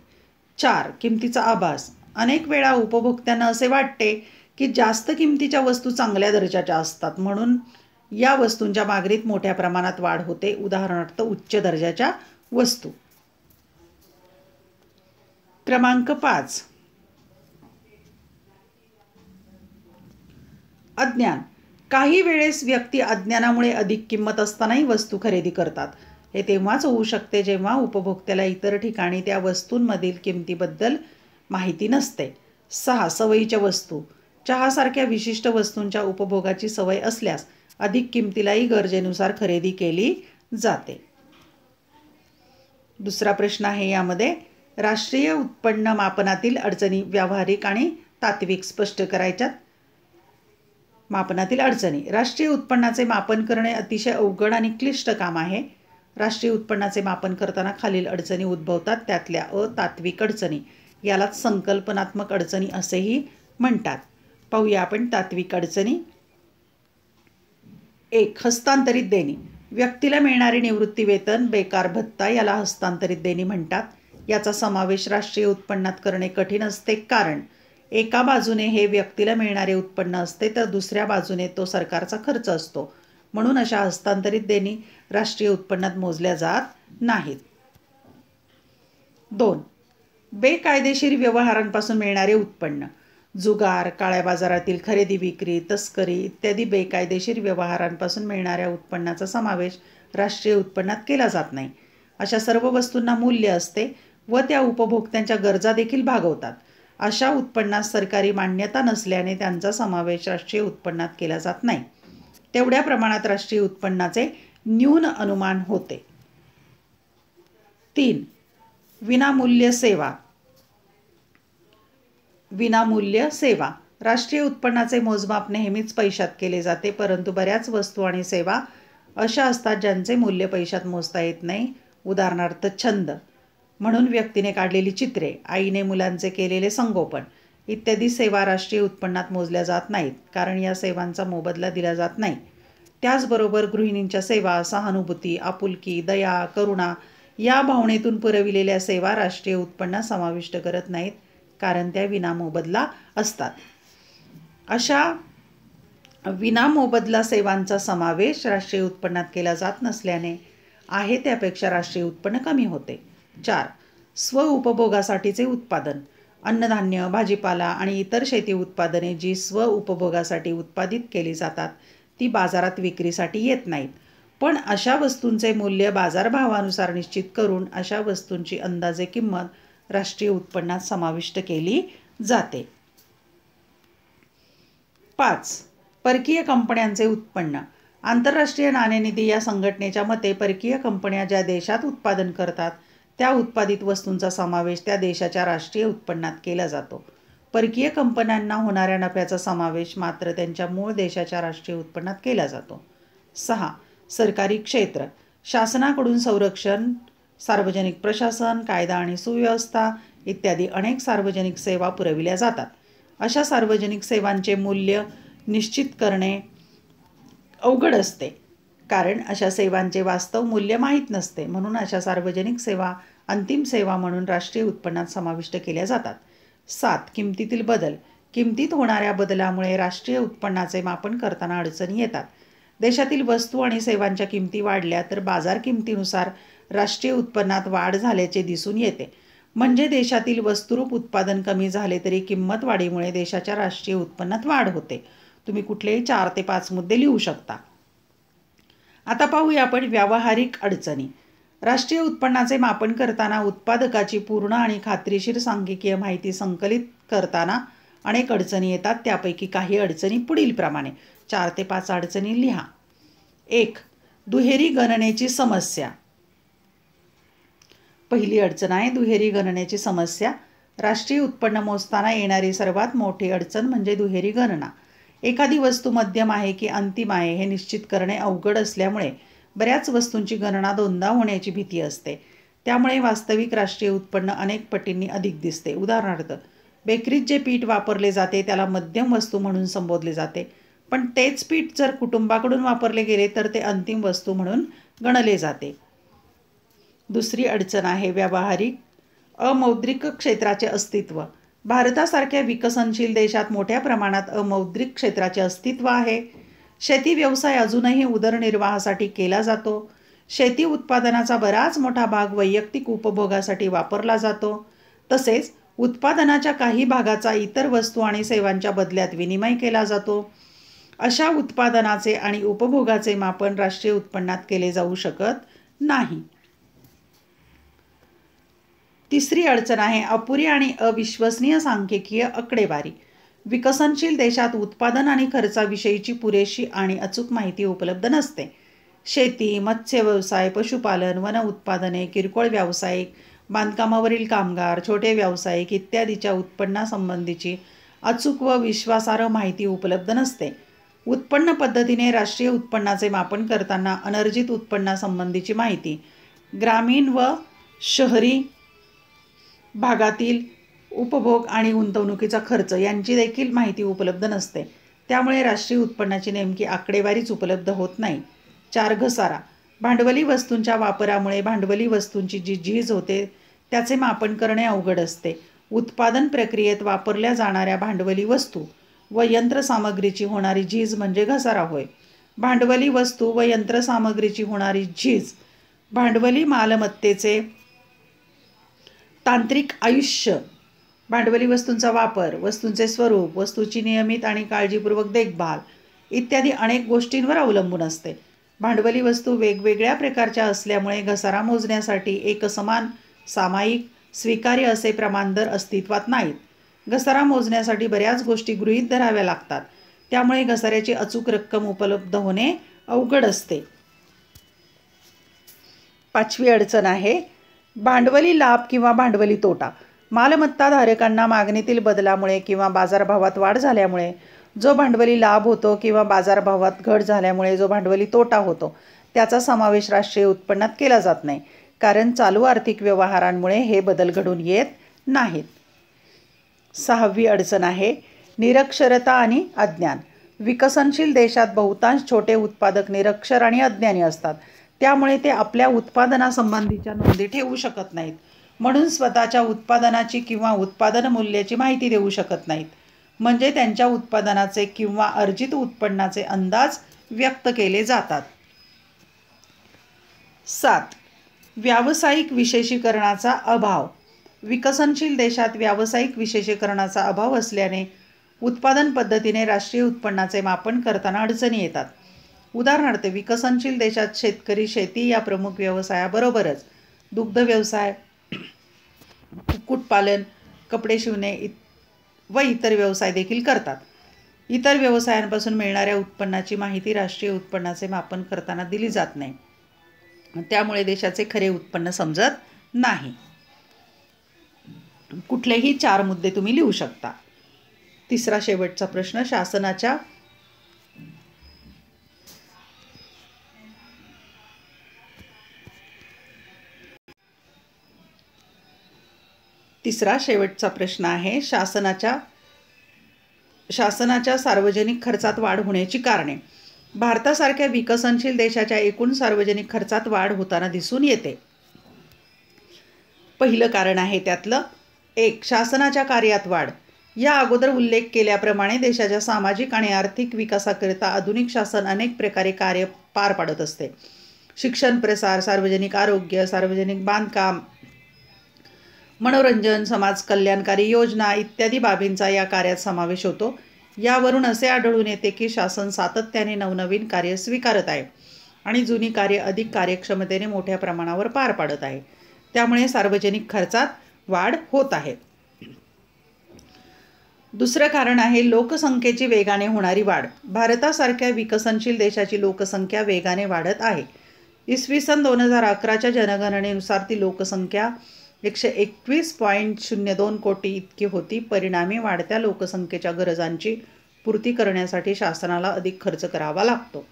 S1: 4. किमतीचा आभास. अनेक वेळा उपभोक्त्यांना असे वाटते की जास्त किमतीच्या वस्तू चांगल्या दर्जाच्या असतात, म्हणून या वस्तूंच्या मागणीत मोठ्या प्रमाणात वाढ होते. उदाहरणार्थ उच्च दर्जाच्या वस्तू. क्रमांक 5. अज्ञान. काही वेळेस व्यक्ती अज्ञानामुळे अधिक किंमत असतानाही वस्तू खरेदी करतात. हे तेव्हाच होऊ शकते जेव्हा उपभोक्त्याला इतर ठिकाणी त्या वस्तूंमधील किमतीबद्दल माहिती नसते. 6. सवयीच्या वस्तू. चहासारख्या विशिष्ट वस्तूंच्या उपभोगाची सवय असल्यास अधिक किमतीलाही गरजेनुसार खरेदी केली जाते. दुसरा प्रश्न आहे यामध्ये, राष्ट्रीय उत्पन्न मापनातील अडचणी व्यावहारिक आणि तात्विक स्पष्ट करायच्यात. मापनातील अडचणी. राष्ट्रीय उत्पन्नाचे मापन करणे अतिशय अवघड आणि क्लिष्ट काम आहे. राष्ट्रीय उत्पन्नाचे मापन करताना खालील अडचणी उद्भवतात. त्यातल्या तात्विक अडचणी यालाच संकल्पनात्मक अडचणी असेही म्हणतात. पाहूया आपण तात्विक अडचणी. 1. हस्तांतरित देणी. व्यक्तीला मिळणारे निवृत्ती वेतन, बेकार भत्ता याला हस्तांतरित देणी म्हणतात. याचा समावेश राष्ट्रीय उत्पन्नात करणे कठीण असते, कारण एका बाजूने हे व्यक्तीला मिळणारे उत्पन्न असते तर दुसऱ्या बाजूने तो सरकारचा खर्च असतो, म्हणून अशा हस्तांतरित देणी राष्ट्रीय उत्पन्नात मोजल्या जात नाहीत. 2. बेकायदेशीर व्यवहारांपासून मिळणारे उत्पन्न. जुगार, काळ्या बाजारातील खरेदी विक्री, तस्करी इत्यादी बेकायदेशीर व्यवहारांपासून मिळणाऱ्या उत्पन्नाचा समावेश राष्ट्रीय उत्पन्नात केला जात नाही. अशा सर्व वस्तूंना मूल्य असते व त्या उपभोक्त्यांच्या गरजा देखील भागवतात. अशा उत्पन्नास सरकारी मान्यता नसल्याने त्यांचा समावेश राष्ट्रीय उत्पन्नात केला जात नाही. तेवढ्या प्रमाणात राष्ट्रीय उत्पन्नाचे न्यून अनुमान होते. 3. विनामूल्य सेवा. राष्ट्रीय उत्पन्नाचे मोजमाप नेहमीच पैशात केले जाते, परंतु बऱ्याच वस्तू आणि सेवा अशा असतात ज्यांचे मूल्य पैशात मोजता येत नाही. उदाहरणार्थ छंद, म्हणून व्यक्तीने काढलेली चित्रे, आईने मुलांचे केलेले संगोपन इत्यादी सेवा राष्ट्रीय उत्पन्नात मोजल्या जात नाहीत, कारण या सेवांचा मोबदला दिला जात नाही. त्याचबरोबर गृहिणींच्या सेवा, सहानुभूती, आपुलकी, दया, करुणा या भावनेतून पुरविलेल्या सेवा राष्ट्रीय उत्पन्नात समाविष्ट करत नाहीत, कारण त्या विनामोबदला असतात. अशा विनामोबदला सेवांचा समावेश राष्ट्रीय उत्पन्नात केला जात नसल्याने आहे त्यापेक्षा राष्ट्रीय उत्पन्न कमी होते. 4. स्वउपभोगासाठीचे उत्पादन. अन्नधान्य, भाजीपाला आणि इतर शेती उत्पादने जी स्वउपभोगासाठी उत्पादित केली जातात ती बाजारात विक्रीसाठी येत नाहीत, पण अशा वस्तूंचे मूल्य बाजारभावानुसार निश्चित करून अशा वस्तूंची अंदाजे किंमत राष्ट्रीय उत्पन्नात समाविष्ट केली जाते. 5. परकीय कंपन्यांचे उत्पन्न. आंतरराष्ट्रीय नाणेनिधी या संघटनेच्या मते परकीय कंपन्या ज्या देशात उत्पादन करतात त्या उत्पादित वस्तूंचा समावेश त्या देशाच्या राष्ट्रीय उत्पन्नात केला जातो. परकीय कंपन्यांना होणाऱ्या नफ्याचा समावेश मात्र त्यांच्या मूळ देशाच्या राष्ट्रीय उत्पन्नात केला जातो. 6. सरकारी क्षेत्र. शासनाकडून संरक्षण, सार्वजनिक प्रशासन, कायदा आणि सुव्यवस्था इत्यादी अनेक सार्वजनिक सेवा पुरविल्या जातात. अशा सार्वजनिक सेवांचे मूल्य निश्चित करणे अवघड असते, कारण अशा सेवांचे वास्तव मूल्य माहीत नसते. म्हणून अशा सार्वजनिक सेवा अंतिम सेवा म्हणून राष्ट्रीय उत्पन्नात समाविष्ट केल्या जातात. 7. किमतीतील बदल. किमतीत होणाऱ्या बदलामुळे राष्ट्रीय उत्पन्नाचे मापन करताना अडचणी येतात. देशातील वस्तू आणि सेवांच्या किमती वाढल्या तर बाजार किमतीनुसार राष्ट्रीय उत्पन्नात वाढ झाल्याचे दिसून येते. म्हणजे देशातील वस्तुरूप उत्पादन कमी झाले तरी किंमत वाढीमुळे देशाच्या राष्ट्रीय उत्पन्नात वाढ होते. तुम्ही कुठलेही 4 ते 5 मुद्दे लिहू शकता. आता पाहूया आपण व्यावहारिक अडचणी. राष्ट्रीय उत्पन्नाचे मापन करताना उत्पादकाची पूर्ण आणि खात्रीशीर सांख्यिकीय माहिती संकलित करताना अनेक अडचणी येतात. त्यापैकी काही अडचणी पुढीलप्रमाणे. 4 ते 5 अडचणी लिहा. 1. दुहेरी गणनेची समस्या. पहिली अडचण आहे दुहेरी गणनेची समस्या. राष्ट्रीय उत्पन्न मोजताना येणारी सर्वात मोठी अडचण म्हणजे दुहेरी गणना. एखादी वस्तू मध्यम आहे की अंतिम आहे हे निश्चित करणे अवघड असल्यामुळे बऱ्याच वस्तूंची गणना दोनदा होण्याची भीती असते. त्यामुळे वास्तविक राष्ट्रीय उत्पन्न अनेक पटींनी अधिक दिसते. उदाहरणार्थ, बेकरीत जे पीठ वापरले जाते त्याला मध्यम वस्तू म्हणून संबोधले जाते, पण तेच पीठ जर कुटुंबाकडून वापरले गेले तर ते अंतिम वस्तू म्हणून गणले जाते. दुसरी अडचण आहे व्यावहारिक अमौद्रिक क्षेत्राचे अस्तित्व. भारतासारख्या विकसनशील देशात मोठ्या प्रमाणात अमौद्रिक क्षेत्राचे अस्तित्व आहे. शेती व्यवसाय अजूनही उदरनिर्वाहासाठी केला जातो. शेती उत्पादनाचा बराच मोठा भाग वैयक्तिक उपभोगासाठी वापरला जातो. तसेच उत्पादनाच्या काही भागाचा इतर वस्तू आणि सेवांच्या बदल्यात विनिमय केला जातो. अशा उत्पादनाचे आणि उपभोगाचे मापन राष्ट्रीय उत्पन्नात केले जाऊ शकत नाही. तिसरी अडचण आहे अपुरी आणि अविश्वसनीय सांख्यिकीय आकडेवारी. विकसनशील देशात उत्पादन आणि खर्चाविषयीची पुरेशी आणि अचूक माहिती उपलब्ध नसते. शेती, मत्स्य व्यवसाय, पशुपालन, वन उत्पादने, किरकोळ व्यावसायिक, बांधकामावरील कामगार, छोटे व्यावसायिक इत्यादीच्या उत्पन्नासंबंधीची अचूक व विश्वासार्ह माहिती उपलब्ध नसते. उत्पन्न पद्धतीने राष्ट्रीय उत्पन्नाचे मापन करताना अनर्जित उत्पन्नासंबंधीची माहिती, ग्रामीण व शहरी भागातील उपभोग आणि गुंतवणुकीचा खर्च यांची देखील माहिती उपलब्ध नसते. त्यामुळे राष्ट्रीय उत्पन्नाची नेमकी आकडेवारीच उपलब्ध होत नाही. 4. घसारा. भांडवली वस्तूंच्या वापरामुळे भांडवली वस्तूंची जी झीज होते त्याचे मापन करणे अवघड असते. उत्पादन प्रक्रियेत वापरल्या जाणाऱ्या भांडवली वस्तू व यंत्रसामग्रीची होणारी झीज म्हणजे घसारा होय. भांडवली वस्तू व यंत्रसामग्रीची होणारी झीज, भांडवली मालमत्तेचे तांत्रिक आयुष्य, भांडवली वस्तूंचा वापर, वस्तूंचे स्वरूप, वस्तूची नियमित आणि काळजीपूर्वक देखभाल इत्यादी अनेक गोष्टींवर अवलंबून असते. भांडवली वस्तू वेगवेगळ्या प्रकारच्या असल्यामुळे घसारा मोजण्यासाठी एकसमान, सामायिक, स्वीकार्य असे प्रमाण दर अस्तित्वात नाहीत. घसारा मोजण्यासाठी बऱ्याच गोष्टी गृहीत धराव्या लागतात. त्यामुळे घसाऱ्याची अचूक रक्कम उपलब्ध होणे अवघड असते. 5वी अडचण आहे भांडवली लाभ किंवा भांडवली तोटा. मालमत्ताधारकांना मागणीतील बदलामुळे किंवा बाजारभावात वाढ झाल्यामुळे जो भांडवली लाभ होतो किंवा बाजारभावात घट झाल्यामुळे जो भांडवली तोटा होतो त्याचा समावेश राष्ट्रीय उत्पन्नात केला जात नाही, कारण चालू आर्थिक व्यवहारांमुळे हे बदल घडून येत नाहीत. 6वी अडचण आहे निरक्षरता आणि अज्ञान. विकसनशील देशात बहुतांश छोटे उत्पादक निरक्षर आणि अज्ञानी असतात. त्यामुळे ते आपल्या उत्पादनासंबंधीच्या नोंदी ठेवू शकत नाहीत. म्हणून स्वतःच्या उत्पादनाची किंवा उत्पादन मूल्याची माहिती देऊ शकत नाहीत. म्हणजे त्यांच्या उत्पादनाचे किंवा अर्जित उत्पन्नाचे अंदाज व्यक्त केले जातात. 7. व्यावसायिक विशेषीकरणाचा अभाव. विकसनशील देशात व्यावसायिक विशेषीकरणाचा अभाव असल्याने उत्पादन पद्धतीने राष्ट्रीय उत्पन्नाचे मापन करताना अडचणी येतात. उदाहरणार्थ, विकसनशील देशात शेतकरी शेती या प्रमुख व्यवसायाबरोबरच दुग्ध व्यवसाय, कुक्कुटपालन, कपडे शिवणे व इतर व्यवसाय देखील करतात. इतर व्यवसायांपासून मिळणाऱ्या उत्पन्नाची माहिती राष्ट्रीय उत्पन्नाचे मापन करताना दिली जात नाही. त्यामुळे देशाचे खरे उत्पन्न समजत नाही. कुठलेही 4 मुद्दे तुम्ही लिहू शकता. 3रा शेवटचा प्रश्न. शासनाच्या तिसरा शेवटचा प्रश्न आहे शासनाच्या शासनाच्या सार्वजनिक खर्चात वाढ होण्याची कारणे. भारतासारख्या विकसनशील देशाच्या एकूण सार्वजनिक खर्चात वाढ होताना दिसून येते. पहिलं कारण आहे त्यातलं 1. शासनाच्या कार्यात वाढ. या अगोदर उल्लेख केल्याप्रमाणे देशाच्या सामाजिक आणि आर्थिक विकासाकरिता आधुनिक शासन अनेक प्रकारे कार्य पार पाडत असते. शिक्षण प्रसार, सार्वजनिक आरोग्य, सार्वजनिक बांधकाम, मनोरंजन, समाज कल्याणकारी योजना इत्यादी बाबींचा या कार्यात समावेश होतो. यावरून असे आढळून येते की शासन सातत्याने नवनवीन कार्य स्वीकारत आहे आणि जुनी कार्य अधिक कार्यक्षमतेने मोठ्या प्रमाणावर पार पाडत आहे. त्यामुळे सार्वजनिक खर्चात वाढ होत आहे. दुसरं कारण आहे लोकसंख्येची वेगाने होणारी वाढ. भारतासारख्या विकसनशील देशाची लोकसंख्या वेगाने वाढत आहे. इसवी सन 2011च्या जनगणनेनुसार ती लोकसंख्या 121.02 कोटी इतकी होती. परिणामी वाढत्या लोकसंख्येच्या गरजांची पूर्ती करण्यासाठी शासनाला अधिक खर्च करावा लागतो.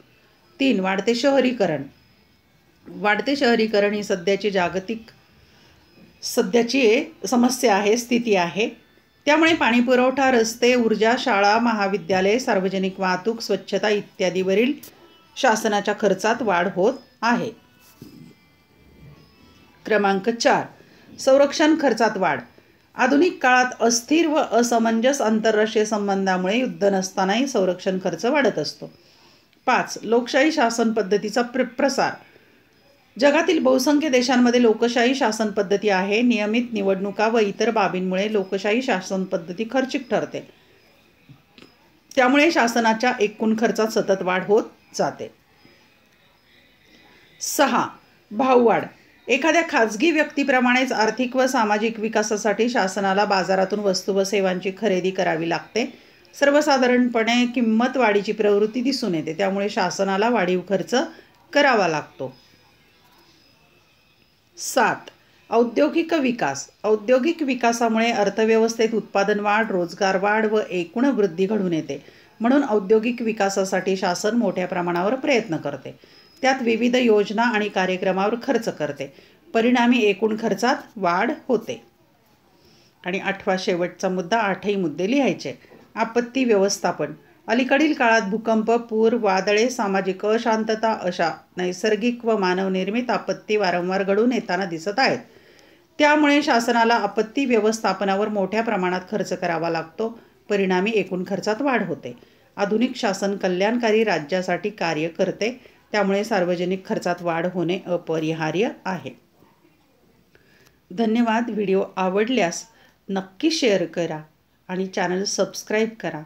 S1: 3. वाढते शहरीकरण. वाढते शहरीकरण ही सध्याची समस्या आहे, स्थिती आहे. त्यामुळे पाणीपुरवठा, रस्ते, ऊर्जा, शाळा, महाविद्यालय, सार्वजनिक वाहतूक, स्वच्छता इत्यादीवरील शासनाच्या खर्चात वाढ होत आहे. क्रमांक 4. संरक्षण खर्चात वाढ. आधुनिक काळात अस्थिर व असमंजस आंतरराष्ट्रीय संबंधामुळे युद्ध नसतानाही संरक्षण खर्च वाढत असतो. 5. लोकशाही शासन पद्धतीचा प्रसार. जगातील बहुसंख्य देशांमध्ये लोकशाही शासन पद्धती आहे. नियमित निवडणुका व इतर बाबींमुळे लोकशाही शासन पद्धती खर्चिक ठरते. त्यामुळे शासनाच्या एकूण खर्चात सतत वाढ होत जाते. 6. भाववाढ. एखाद्या खाजगी व्यक्तीप्रमाणेच आर्थिक व सामाजिक विकासासाठी शासनाला बाजारातून वस्तू व सेवांची खरेदी करावी लागते. सर्वसाधारणपणे किंमत वाढीची प्रवृत्ती दिसून येते. त्यामुळे शासनाला वाढीव खर्च करावा लागतो. 7. औद्योगिक विकास. औद्योगिक विकासामुळे अर्थव्यवस्थेत उत्पादन वाढ, रोजगार वाढ व एकूण वृद्धी घडून येते. म्हणून औद्योगिक विकासासाठी शासन मोठ्या प्रमाणावर प्रयत्न करते. त्यात विविध योजना आणि कार्यक्रमावर खर्च करते. परिणामी एकूण खर्चात वाढ होते. आणि 8वा शेवटचा मुद्दा, 8ही मुद्दे लिहायचे. आपत्ती व्यवस्थापन. अलीकडील काळात भूकंप, पूर, वादळे, सामाजिक अशांतता अशा नैसर्गिक व मानवनिर्मित आपत्ती वारंवार घडून येताना दिसत आहेत. त्यामुळे शासनाला आपत्ती व्यवस्थापनावर मोठ्या प्रमाणात खर्च करावा लागतो. परिणामी एकूण खर्चात वाढ होते. आधुनिक शासन कल्याणकारी राज्यासाठी कार्य करते. त्यामुळे सार्वजनिक खर्चात वाढ होणे अपरिहार्य आहे. धन्यवाद. व्हिडिओ आवडल्यास नक्की शेअर करा आणि चॅनल सबस्क्राईब करा.